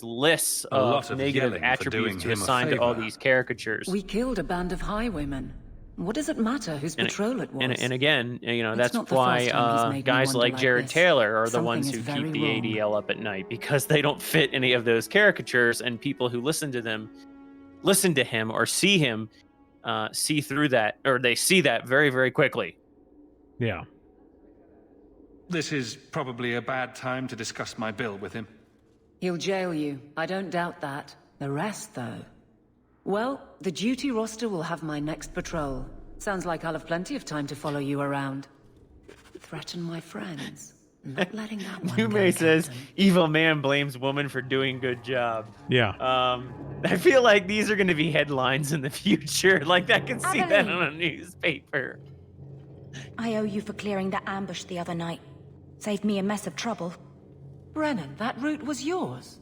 lists of negative attributes to assign to all these caricatures. We killed a band of highwaymen. What does it matter whose patrol it was? And again, you know, It's that's not the first time he's why made me guys wonder like like Jared this. Taylor are the Something ones is who very keep the wrong. ADL up at night because they don't fit any of those caricatures, and people who listen to him or see him, see through that, or they see that very, very quickly. Yeah. This is probably a bad time to discuss my bill with him. He'll jail you. I don't doubt that. The rest, though. Well, the duty roster will have my next patrol. Sounds like I'll have plenty of time to follow you around. Threaten my friends. Not letting that one go, Yume says, Captain. evil man blames woman for doing good job. Yeah. I feel like these are going to be headlines in the future. Like, I can see that Adeline. on a newspaper. I owe you for clearing that ambush the other night. Saved me a mess of trouble. Brennan, that route was yours?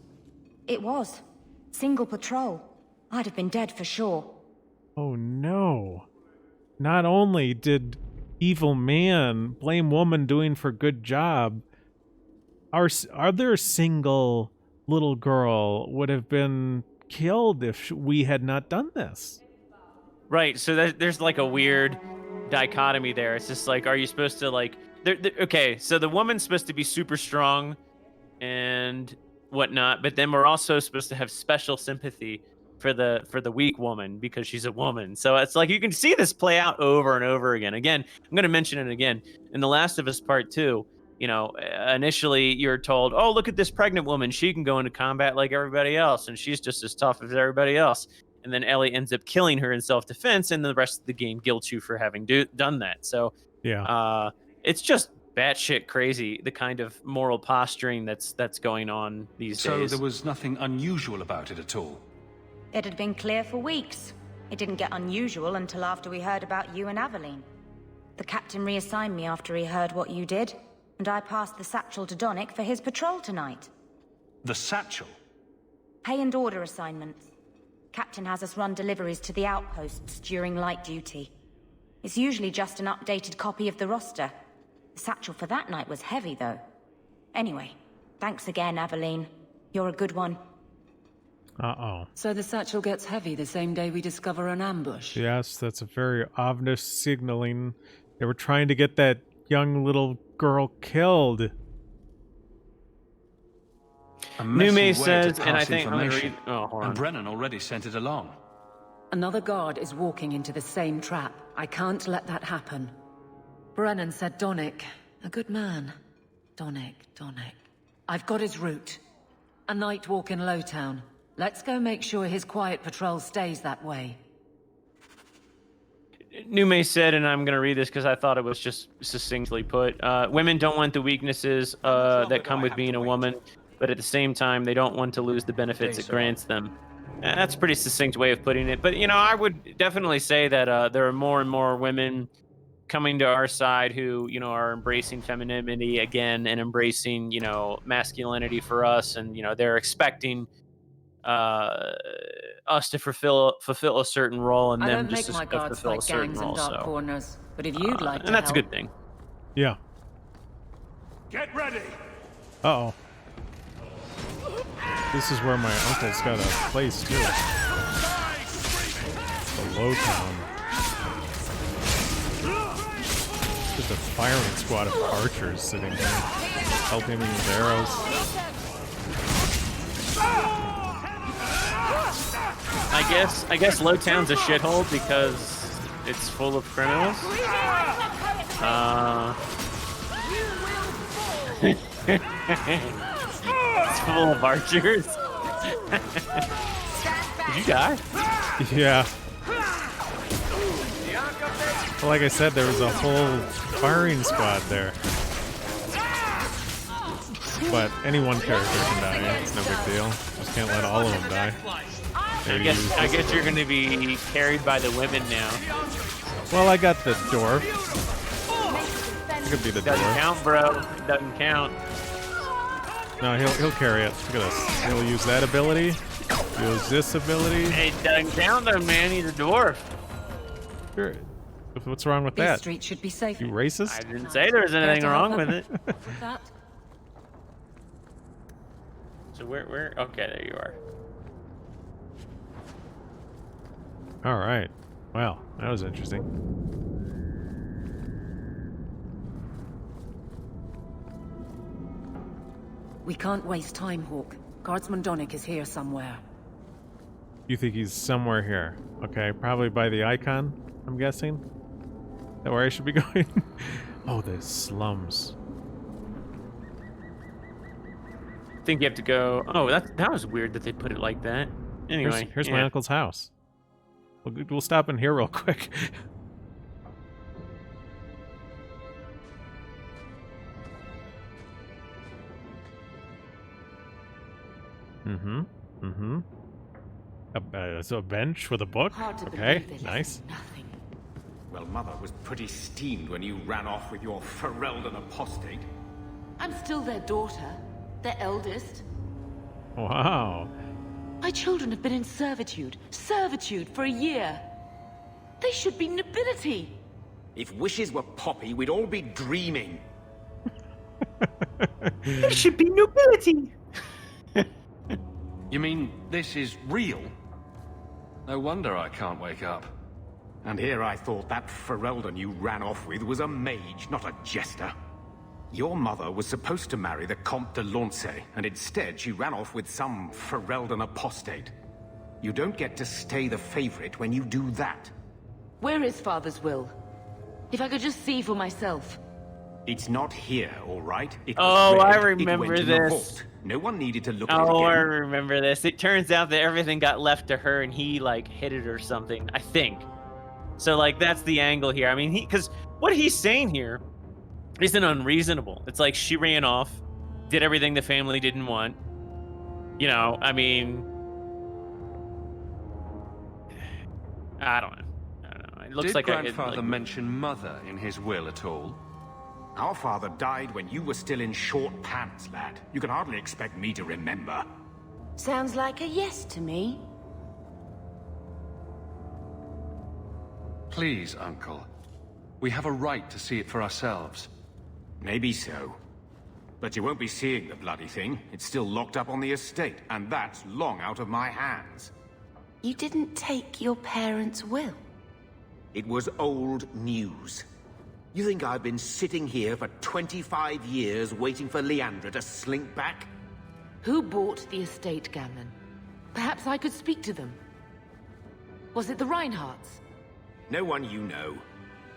It was. Single patrol. I'd have been dead for sure. Oh no. Not only did evil man blame woman doing for good job, our other single little girl would have been killed if we had not done this. Right, so there's like a weird dichotomy there. It's just like, are you supposed to like... okay, so the woman's supposed to be super strong and whatnot, but then we're also supposed to have special sympathy for the weak woman because she's a woman. So it's like you can see this play out over and over again. Again, I'm going to mention it again. In The Last of Us Part 2, you know, initially you're told, oh, look at this pregnant woman. She can go into combat like everybody else, and she's just as tough as everybody else. And then Ellie ends up killing her in self-defense, and the rest of the game guilts you for having done that. So yeah, it's just batshit crazy, the kind of moral posturing that's going on these days. So there was nothing unusual about it at all? It had been clear for weeks. It didn't get unusual until after we heard about you and Aveline. The captain reassigned me after he heard what you did, and I passed the satchel to Donick for his patrol tonight. The satchel? Pay and order assignments. Captain has us run deliveries to the outposts during light duty. It's usually just an updated copy of the roster. The satchel for that night was heavy, though. Anyway, thanks again, Aveline. You're a good one. Uh-oh. So the satchel gets heavy the same day we discover an ambush? Yes, that's a very obvious signaling. They were trying to get that young little girl killed. Nume says, and I think I'm going to read... Oh, hold on. And Brennan already sent it along. Another guard is walking into the same trap. I can't let that happen. Brennan said Donick. A good man. Donick. I've got his route. A night walk in Lowtown. Let's go make sure his quiet patrol stays that way. Nume said, and I'm going to read this because I thought it was just succinctly put, women don't want the weaknesses that come with being a woman, but at the same time, they don't want to lose the benefits it grants them. And that's a pretty succinct way of putting it. But, you know, I would definitely say that there are more and more women coming to our side who, you know, are embracing femininity again and embracing, you know, masculinity for us. And, you know, they're expecting us to fulfill a certain role and them just to fulfill a certain role. So, corners, but if you'd like and that's a good thing. Yeah. Get ready. Uh-oh. This is where my uncle's got a place too. The Lowtown. Just a firing squad of archers sitting here, helping me with arrows. I guess Lowtown's a shithole because it's full of criminals. It's full of archers. Did you die? Yeah. Well, like I said, there was a whole firing squad there. But any one character can die. It's no big deal. Just can't let all of them die. I guess you're going to be carried by the women now. Well, I got the dwarf. I could be the Doesn't dwarf. count, bro. Doesn't count. No, he'll carry it. Look at this. He'll use that ability. Use this ability. It doesn't count though, man. He's a dwarf. Sure. What's wrong with This that? street should be safe. You racist? I didn't say there was anything wrong with it. That? So where? Okay, there you are. All right. Well, that was interesting. We can't waste time, Hawk. Guardsman Donick is here somewhere. You think he's somewhere here? Okay, probably by the icon, I'm guessing. Is that where I should be going? Oh, the slums. I think you have to go. Oh, that was weird that they put it like that. Anyway, here's my uncle's house. We'll stop in here real quick. So a bench with a book. Okay, nice. Well, Mother was pretty steamed when you ran off with your Ferelden apostate. I'm still their daughter, their eldest. Wow. My children have been in servitude for a year. They should be nobility. If wishes were poppy, we'd all be dreaming. There should be nobility. You mean this is real? No wonder I can't wake up. And here I thought that Ferelden you ran off with was a mage, not a jester. Your mother was supposed to marry the Comte de Launcey, and instead she ran off with some Ferelden apostate. You don't get to stay the favorite when you do that. Where is Father's will? If I could just see for myself. It's not here, all right? It Oh, was I read. remember It went in the this. vault. No one needed to look at it Oh, I again. remember this. It turns out that everything got left to her and he, like, hid it or something, I think. So, like, that's the angle here. I mean, because what he's saying here isn't unreasonable. It's like she ran off, did everything the family didn't want. You know, I mean, I don't know. It looks Did like Grandfather mention Mother in his will at all? Our father died when you were still in short pants, lad. You can hardly expect me to remember. Sounds like a yes to me. Please, Uncle. We have a right to see it for ourselves. Maybe so. But you won't be seeing the bloody thing. It's still locked up on the estate, and that's long out of my hands. You didn't take your parents' will. It was old news. You think I've been sitting here for 25 years waiting for Leandra to slink back? Who bought the estate, Gamlen? Perhaps I could speak to them. Was it the Reinhardts? No one you know.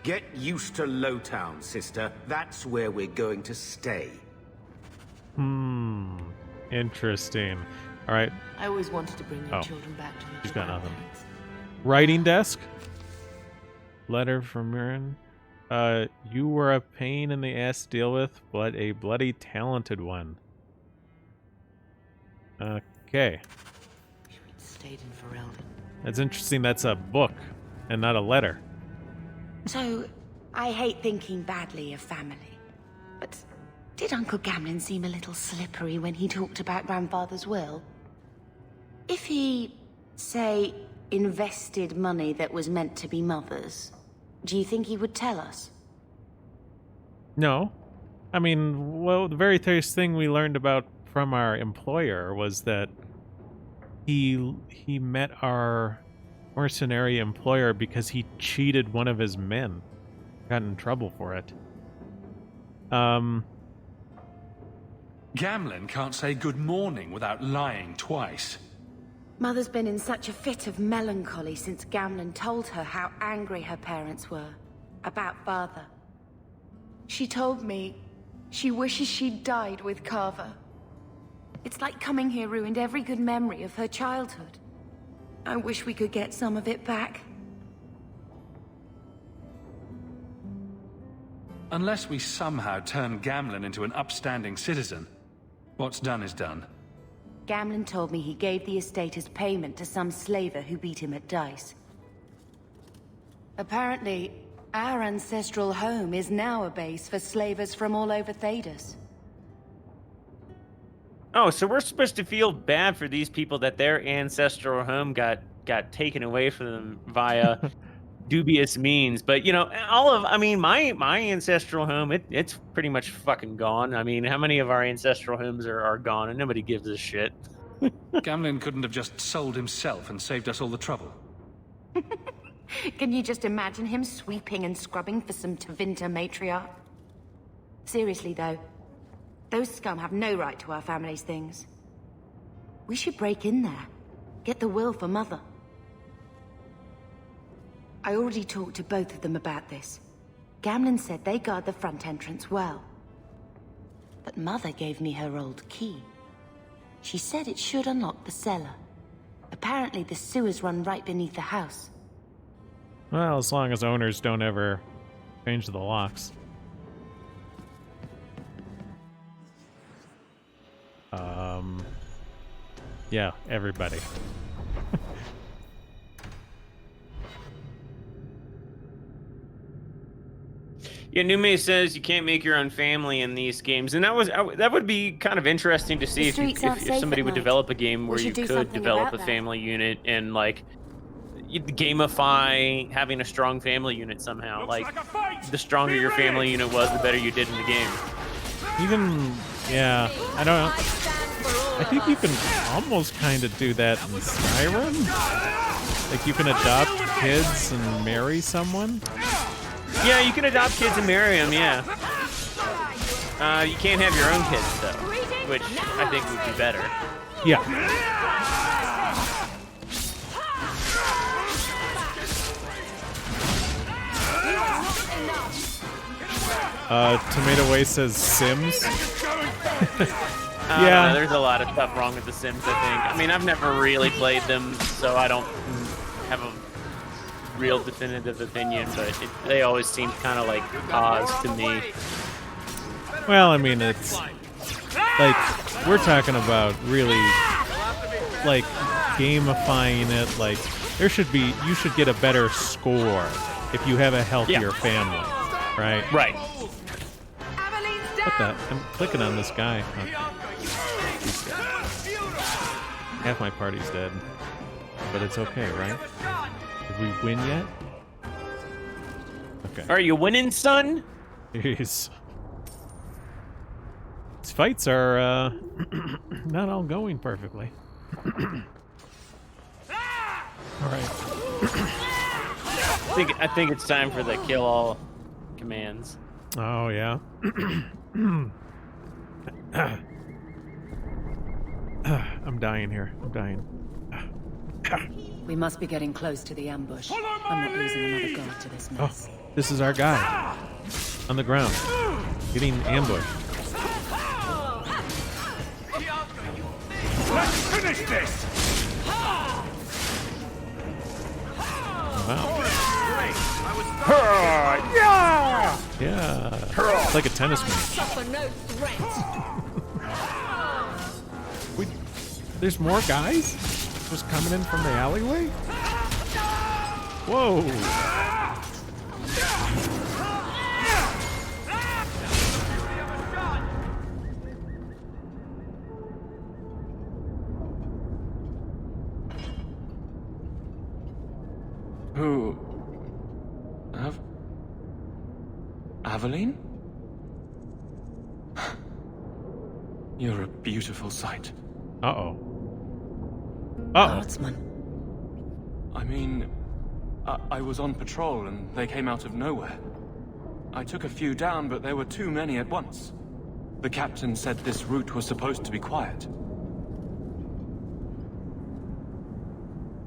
Get used to Lowtown, sister. That's where we're going to stay. Interesting. All right. I always wanted to bring your Oh. children back to me. She's got nothing. Writing desk. Letter from Mirren. You were a pain in the ass to deal with, but a bloody talented one. Okay. Stayed in Ferelden. That's interesting. That's a book and not a letter. So, I hate thinking badly of family. But did Uncle Gamlen seem a little slippery when he talked about Grandfather's will? If he, say, invested money that was meant to be Mother's, do you think he would tell us? No. I mean, well, the very first thing we learned about from our employer was that he met our mercenary employer because he cheated one of his men. Got in trouble for it. Gamlen can't say good morning without lying twice. Mother's been in such a fit of melancholy since Gamlen told her how angry her parents were about Father. She told me she wishes she'd died with Carver. It's like coming here ruined every good memory of her childhood. I wish we could get some of it back. Unless we somehow turn Gamlen into an upstanding citizen, what's done is done. Gamlen told me he gave the estate as payment to some slaver who beat him at dice. Apparently, our ancestral home is now a base for slavers from all over Thedas. Oh, so we're supposed to feel bad for these people that their ancestral home got taken away from them via dubious means. But, you know, my ancestral home, it's pretty much fucking gone. I mean, how many of our ancestral homes are gone and nobody gives a shit? Gamlen couldn't have just sold himself and saved us all the trouble. Can you just imagine him sweeping and scrubbing for some Tevinter matriarch? Seriously, though, those scum have no right to our family's things. We should break in there. Get the will for Mother. I already talked to both of them about this. Gamlen said they guard the front entrance well. But Mother gave me her old key. She said it should unlock the cellar. Apparently the sewers run right beneath the house. Well, as long as owners don't ever change the locks. Yeah, everybody. Yeah, Nume says you can't make your own family in these games, and that would be kind of interesting to see if somebody would develop a game where you could develop a family unit and like gamify having a strong family unit somehow. Like the stronger your family unit was, the better you did in the game. Even yeah, I don't know. I think you can almost kind of do that in Skyrim. Like you can adopt kids and marry someone. Yeah, you can adopt kids and marry them, yeah. You can't have your own kids, though, which I think would be better. Yeah. Tomato Way says Sims. Yeah. There's a lot of stuff wrong with The Sims, I think. I mean, I've never really played them, so I don't have a real definitive opinion, but they always seem kind of like cause to me. Well, I mean, it's like we're talking about really like gamifying it. Like you should get a better score if you have a healthier family, right? Right. What the? I'm clicking on this guy. Okay. Half my party's dead, but it's okay, right? Did we win yet? Okay. Are you winning, son? Jeez. These fights are not all going perfectly. All right. I think it's time for the kill all commands. Oh yeah. I'm dying here. I'm dying. We must be getting close to the ambush. I'm not losing another guard to this mess. Oh, this is our guy. On the ground. Getting ambushed. Let's finish this! Wow. Yeah! Yeah. It's like a tennis match. Suffer no threat. There's more guys? Just coming in from the alleyway? Whoa. Who? Aveline? You're a beautiful sight. Uh-oh. Uh-oh. Guardsman. I mean, I was on patrol and they came out of nowhere. I took a few down, but there were too many at once. The captain said this route was supposed to be quiet.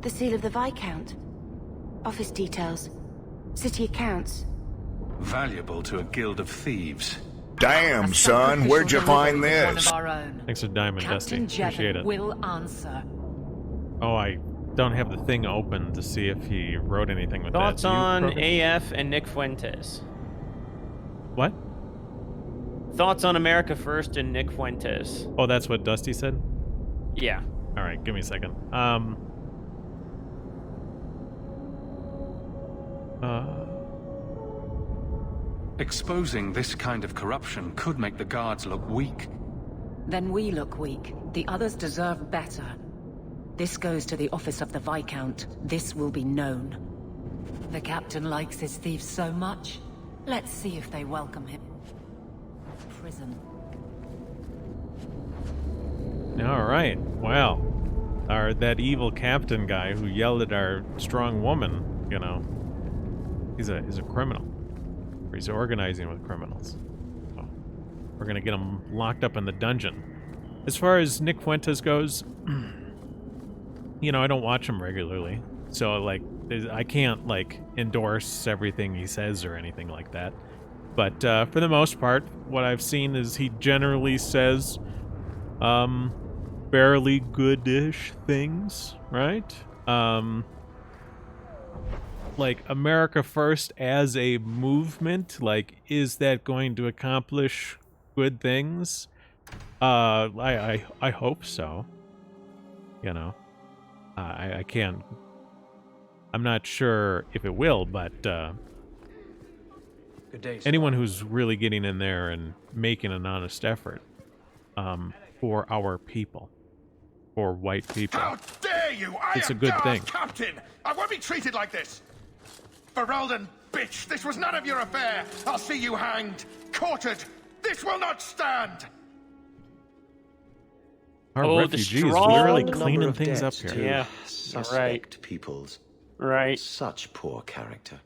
The seal of the Viscount. Office details. City accounts. Valuable to a guild of thieves. Damn, son, where'd you find this? Thanks for Diamond, Dusty. Appreciate it. Will answer. Oh, I don't have the thing open to see if he wrote anything with Thoughts that. on Krogan? AF and Nick Fuentes? What? Thoughts on America First and Nick Fuentes? Oh, that's what Dusty said? Yeah. All right, give me a second. Exposing this kind of corruption could make the guards look weak. Then we look weak. The others deserve better. This goes to the office of the Viscount. This will be known. The captain likes his thieves so much. Let's see if they welcome him. Prison. All right. Well, that evil captain guy who yelled at our strong woman, you know, he's a criminal. He's organizing with criminals. So we're gonna get him locked up in the dungeon. As far as Nick Fuentes goes, you know, I don't watch him regularly, so like I can't like endorse everything he says or anything like that. But for the most part, what I've seen is he generally says fairly good-ish things, right? Like America First as a movement, like, is that going to accomplish good things? I hope so. You know, I can't. I'm not sure if it will, but anyone who's really getting in there and making an honest effort for our people, for white people. How dare you! It's a good thing. Captain! I won't be treated like this! Ferelden, bitch! This was none of your affair! I'll see you hanged! Quartered! This will not stand! Our refugees really cleaning things up here. Yeah, Suspect peoples. Right. Such poor character.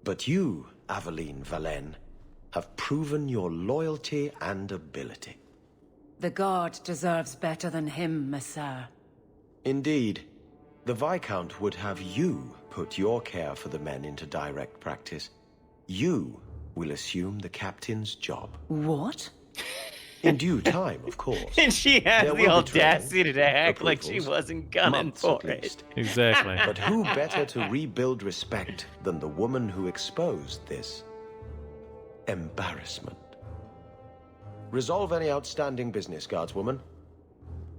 But you, Aveline Valen, have proven your loyalty and ability. The guard deserves better than him, Messire. Indeed. The Viscount would have you put your care for the men into direct practice. You will assume the captain's job. What? In due time, of course. And she has There the will be audacity to training, act like she approvals, wasn't gunning months for at it. least. Exactly. But who better to rebuild respect than the woman who exposed this embarrassment? Resolve any outstanding business, guardswoman.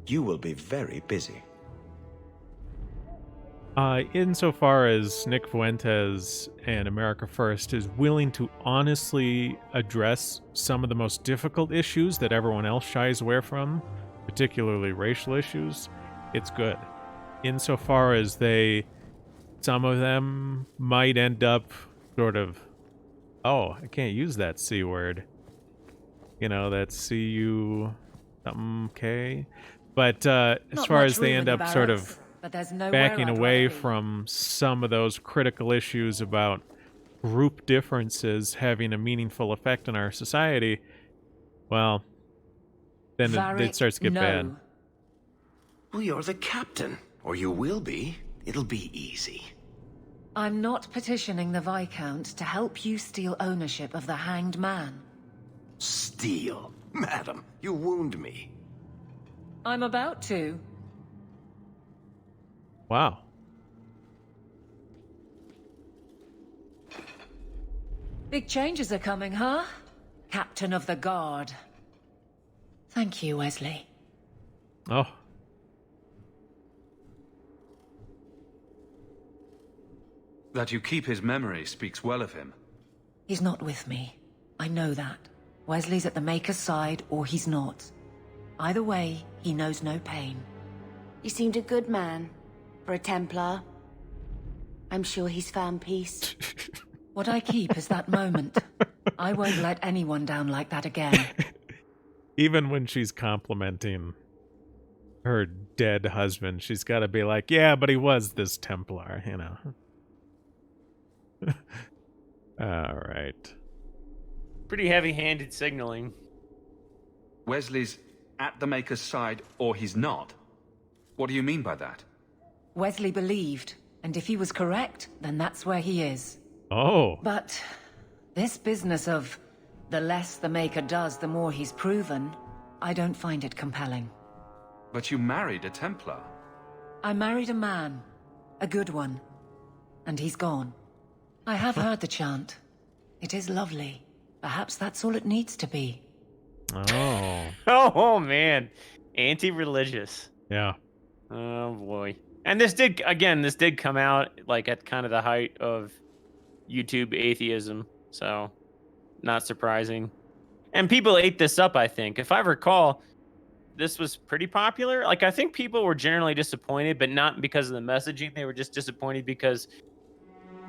You will be very busy. Insofar as Nick Fuentes and America First is willing to honestly address some of the most difficult issues that everyone else shies away from, particularly racial issues, it's good. Insofar as some of them might end up sort of, oh, I can't use that C word. You know, that C-U something K. But as far as they end up sort of but there's nowhere backing I'd away rather be. from some of those critical issues about group differences having a meaningful effect on our society, well, then it starts to get bad. Well, you're the captain. Or you will be. It'll be easy. I'm not petitioning the Viscount to help you steal ownership of the Hanged Man. Steal? Madam, you wound me. I'm about to. Wow. Big changes are coming, huh? Captain of the Guard. Thank you, Wesley. Oh. That you keep his memory speaks well of him. He's not with me. I know that. Wesley's at the Maker's side, or he's not. Either way, he knows no pain. He seemed a good man. For a Templar. I'm sure he's found peace. What I keep is that moment. I won't let anyone down like that again. Even when she's complimenting her dead husband, she's got to be like, yeah, but he was this Templar, you know. All right. Pretty heavy-handed signaling. Wesley's at the Maker's side, or he's not? What do you mean by that? Wesley believed, and if he was correct, then that's where he is. Oh. But this business of the less the Maker does, the more he's proven, I don't find it compelling. But you married a Templar. I married a man, a good one, and he's gone. I have heard the chant. It is lovely. Perhaps that's all it needs to be. Oh. Oh, man. Anti-religious. Yeah. Oh, boy. And this did come out like at kind of the height of YouTube atheism, so not surprising. And people ate this up, I think. If I recall, this was pretty popular. Like, I think people were generally disappointed, but not because of the messaging. They were just disappointed because,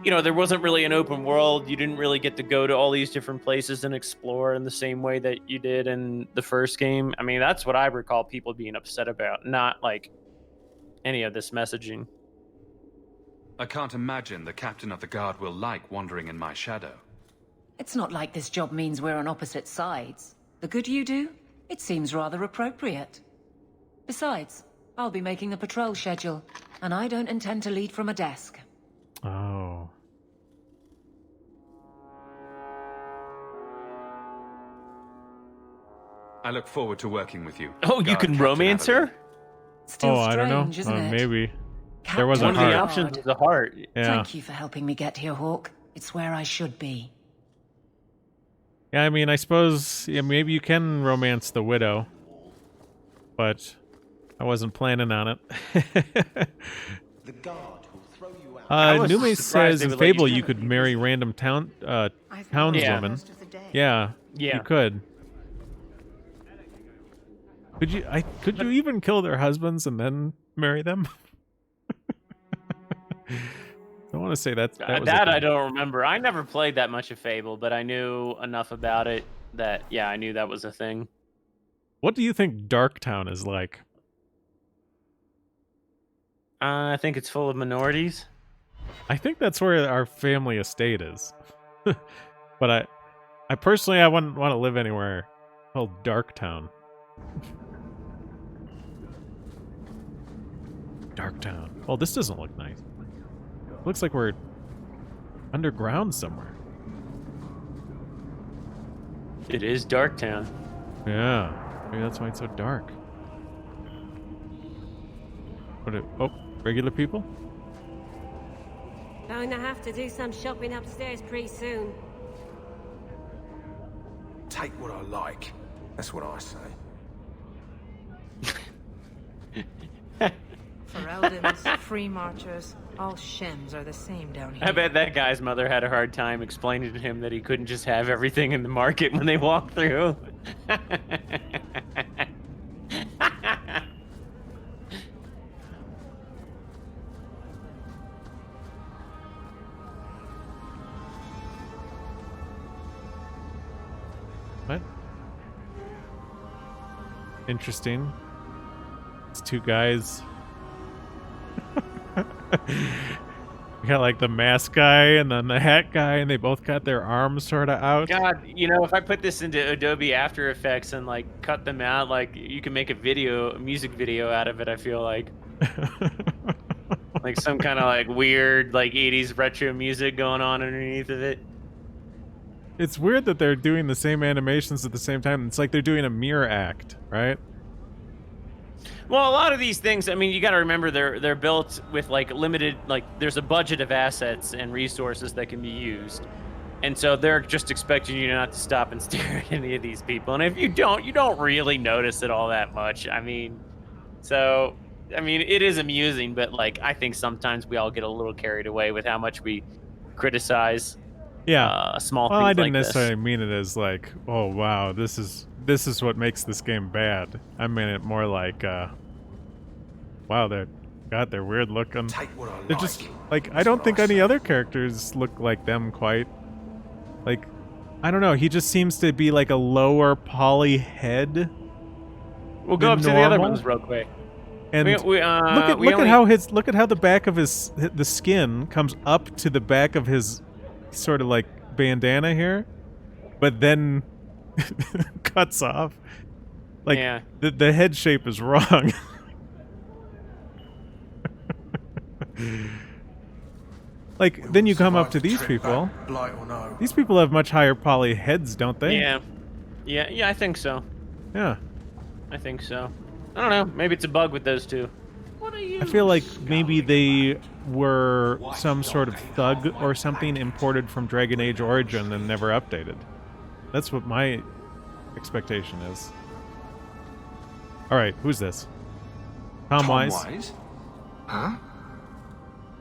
you know, there wasn't really an open world. You didn't really get to go to all these different places and explore in the same way that you did in the first game. I mean, that's what I recall people being upset about, not like any of this messaging. I can't imagine the captain of the guard will like wandering in my shadow. It's not like this job means we're on opposite sides. The good you do, it seems rather appropriate. Besides, I'll be making the patrol schedule, and I don't intend to lead from a desk. Oh. I look forward to working with you. Oh, you can romance her? Still I don't know. strange, isn't it? Maybe. There was a One of heart. the options was a heart. Yeah. Thank you for helping me get here, Hawk. It's where I should be. Yeah, I mean, I suppose maybe you can romance the widow, but I wasn't planning on it. The guard will throw you out Nume surprised says they in would let you Fable do you that. could marry random townswoman. Yeah, Yeah. you could. Could you even kill their husbands and then marry them? I want to say that was a that I thing. don't remember. I never played that much of Fable, but I knew enough about it that I knew that was a thing. What do you think Darktown is like? I think it's full of minorities. I think that's where our family estate is. But I personally wouldn't want to live anywhere called Darktown. Darktown. Oh, this doesn't look nice. Looks like we're underground somewhere. It is Darktown. Yeah. Maybe that's why it's so dark. Oh, regular people? Going to have to do some shopping upstairs pretty soon. Take what I like. That's what I say. For Eldons, free marchers, all shims are the same down here. I bet that guy's mother had a hard time explaining to him that he couldn't just have everything in the market when they walk through. What? Interesting. It's two guys. We got like the mask guy and then the hat guy, and they both got their arms sort of out. God, you know, if I put this into Adobe After Effects and like cut them out, like you can make a music video out of it, I feel like. Like some kind of like weird like 80s retro music going on underneath of it. It's weird that they're doing the same animations at the same time. It's like they're doing a mirror act, right? Well, a lot of these things, I mean, you got to remember they're built with like limited, like there's a budget of assets and resources that can be used. And so they're just expecting you not to stop and stare at any of these people. And if you don't really notice it all that much. I mean, it is amusing, but like I think sometimes we all get a little carried away with how much we criticize small things like this. Well, I didn't necessarily mean it as like, oh wow, this is what makes this game bad. I mean it more like, wow, they're weird looking. They're just like, I don't think any other characters look like them quite. Like, I don't know. He just seems to be like a lower poly head. We'll go up to the other ones real quick. And look at how the back of the skin comes up to the back of his sort of like bandana here, but then cuts off. Like the head shape is wrong. Like then you come up to these people. These people have much higher poly heads, don't they? Yeah, I think so. Yeah. I think so. I don't know. Maybe it's a bug with those two. I feel like maybe they were some sort of thug or something imported from Dragon Age Origin and never updated. That's what my expectation is. Alright, who's this? Tom Wise? Huh?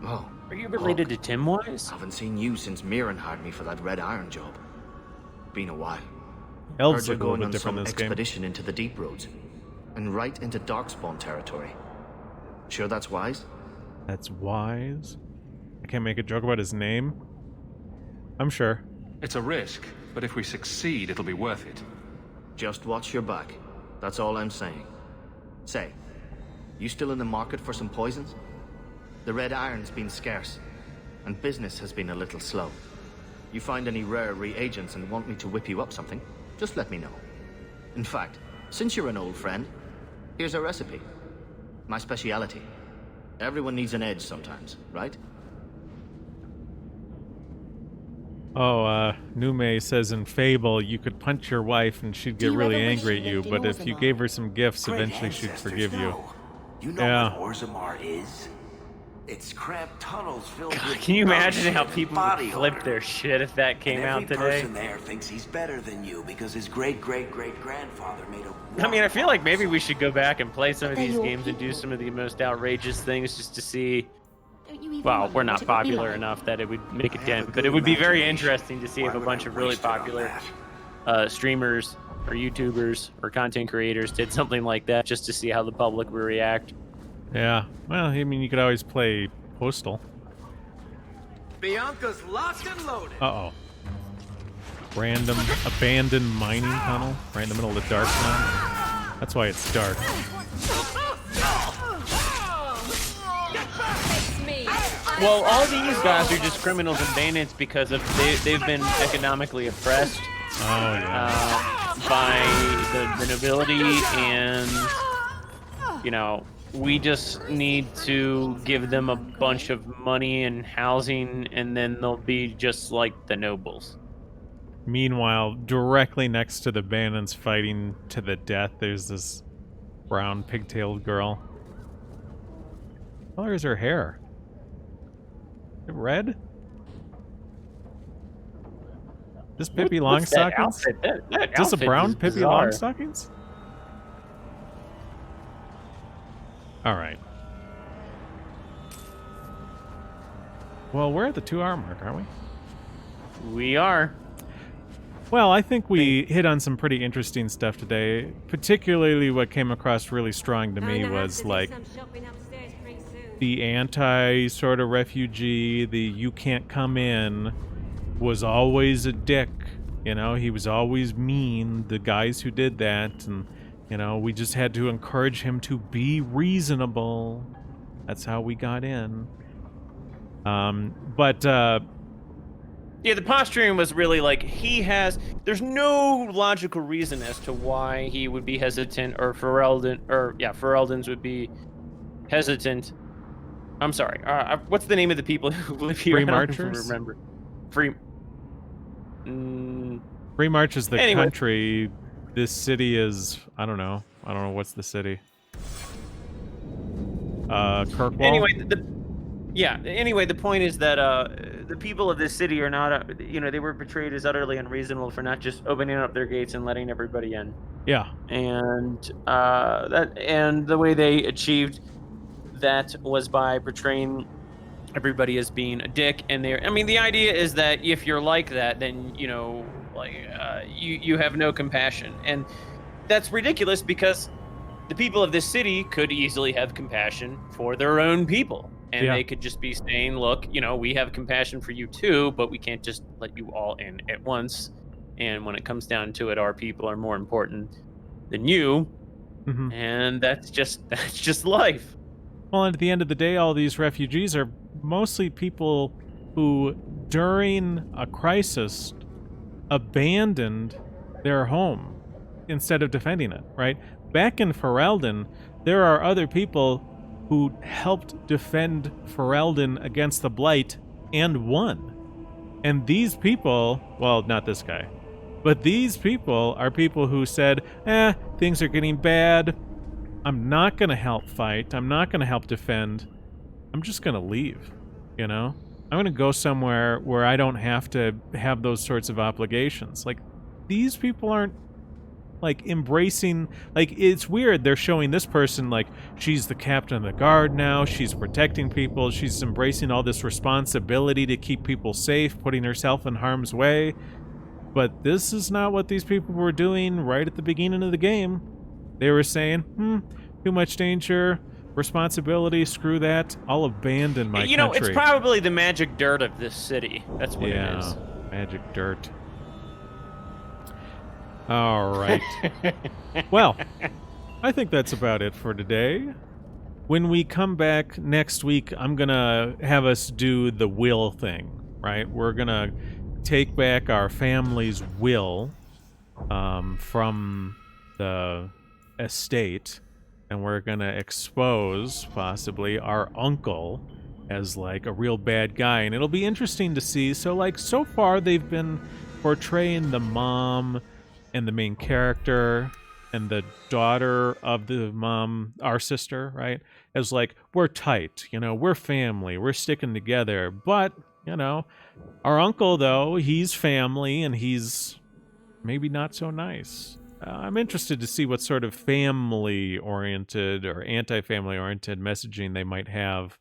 Oh. Are you related to Tim Wise? Haven't seen you since Mirren hired me for that Red Iron job. Been a while. Elves Heard look a you're little going bit on different some in this game. expedition into the deep roads. And right into Darkspawn territory. Sure that's wise? That's Wise? I can't make a joke about his name? I'm sure. It's a risk, but if we succeed, it'll be worth it. Just watch your back. That's all I'm saying. Say, you still in the market for some poisons? The Red Iron's been scarce, and business has been a little slow. You find any rare reagents and want me to whip you up something, just let me know. In fact, since you're an old friend, here's a recipe. My speciality. Everyone needs an edge sometimes, right? Oh, Nume says in Fable you could punch your wife and she'd get really angry at you, but if you gave her some gifts, eventually she'd forgive you. You know what Orzammar is? It's cramped tunnels filled with Can you imagine how people would body flip odor. their shit if that came And out every today? person there thinks he's better than you because his great-great-great-grandfather made a... I mean, I feel like maybe we should go back and play some of these games and do some of the most outrageous things just to see Don't you even Well, wonder we're what not it would be popular like? enough that it would make a I have dent, a but good it would be very imagination. interesting to see if Why a would bunch I of really waste it on popular that? streamers or YouTubers or content creators did something like that just to see how the public would react. Yeah. Well, I mean, you could always play Postal. Bianca's locked and loaded. Uh-oh. Random abandoned mining tunnel right in the middle of the dark now. That's why it's dark. Well, all these guys are just criminals and bandits because of they've been economically oppressed by the nobility, and you know, we just need to give them a bunch of money and housing, and then they'll be just like the nobles. Meanwhile, directly next to the bandits fighting to the death, there's this brown pigtailed girl. What color is her hair? Is it red? This Pippi What's that Longstockings? outfit? That Is this a outfit brown is Pippi bizarre. Longstockings? Alright. Well, we're at the 2 hour mark, aren't we? We are. Well, I think we hit on some pretty interesting stuff today. Particularly what came across really strong to me was like the anti sort of refugee, the you can't come in was always a dick. You know, he was always mean, the guys who did that, and you know, we just had to encourage him to be reasonable. That's how we got in. Yeah, the posturing was really like there's no logical reason as to why he would be hesitant, or Ferelden's would be hesitant. I'm sorry. What's the name of the people who live here? Free I don't Marchers? remember. Free. Free March is the Anyway. country. This city is, I don't know what's the city. Kirkwall? Anyway, the point is that the people of this city are not, they were portrayed as utterly unreasonable for not just opening up their gates and letting everybody in. Yeah. And the way they achieved that was by portraying everybody as being a dick. And the idea is that if you're like that, then you have no compassion, and that's ridiculous because the people of this city could easily have compassion for their own people. And they could just be saying, look, we have compassion for you too, but we can't just let you all in at once. And when it comes down to it, our people are more important than you. Mm-hmm. And that's just life. Well, and at the end of the day, all these refugees are mostly people who, during a crisis, abandoned their home instead of defending it, right? Back in Ferelden, there are other people who helped defend Ferelden against the Blight and won. And these people, well, not this guy, but these people are people who said, things are getting bad. I'm not going to help fight. I'm not going to help defend. I'm just going to leave, I'm going to go somewhere where I don't have to have those sorts of obligations. Like, these people aren't embracing, it's weird. They're showing this person she's the captain of the guard now. She's protecting people. She's embracing all this responsibility to keep people safe, putting herself in harm's way. But this is not what these people were doing right at the beginning of the game. They were saying, too much danger, responsibility, screw that. I'll abandon my country. It's probably the magic dirt of this city. That's what it is. Magic dirt. All right. Well, I think that's about it for today. When we come back next week, I'm going to have us do the will thing, right? We're going to take back our family's will from the estate, and we're going to expose, possibly, our uncle as, a real bad guy. And it'll be interesting to see. So, so far, they've been portraying the mom and the main character and the daughter of the mom, our sister, right? As we're tight, we're family, we're sticking together. But, our uncle, though, he's family and he's maybe not so nice. I'm interested to see what sort of family-oriented or anti-family-oriented messaging they might have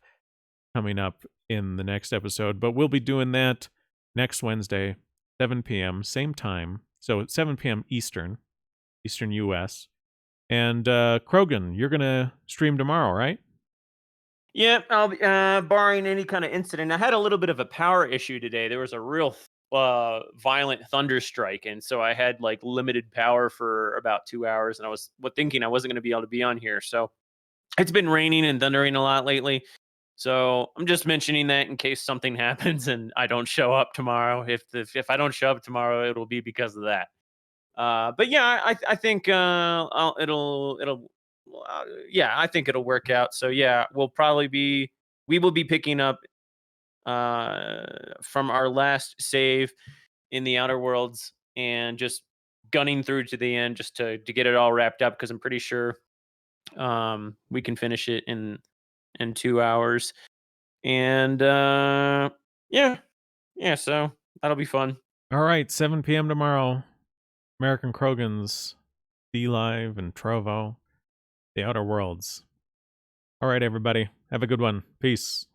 coming up in the next episode. But we'll be doing that next Wednesday, 7 p.m., same time. So it's 7 p.m. Eastern US. And Krogan, you're going to stream tomorrow, right? Yeah, I'll be, barring any kind of incident. I had a little bit of a power issue today. There was a real violent thunder strike, and so I had like limited power for about 2 hours, and I was thinking I wasn't going to be able to be on here. So it's been raining and thundering a lot lately. So I'm just mentioning that in case something happens and I don't show up tomorrow. If I don't show up tomorrow, it'll be because of that. But yeah, I think I think it'll work out. So yeah, we will be picking up from our last save in the Outer Worlds and just gunning through to the end just to get it all wrapped up, because I'm pretty sure we can finish it in 2 hours. And so that'll be fun. All right, 7 p.m. tomorrow. American Krogans, D-Live and Trovo, The Outer Worlds. All right, everybody. Have a good one. Peace.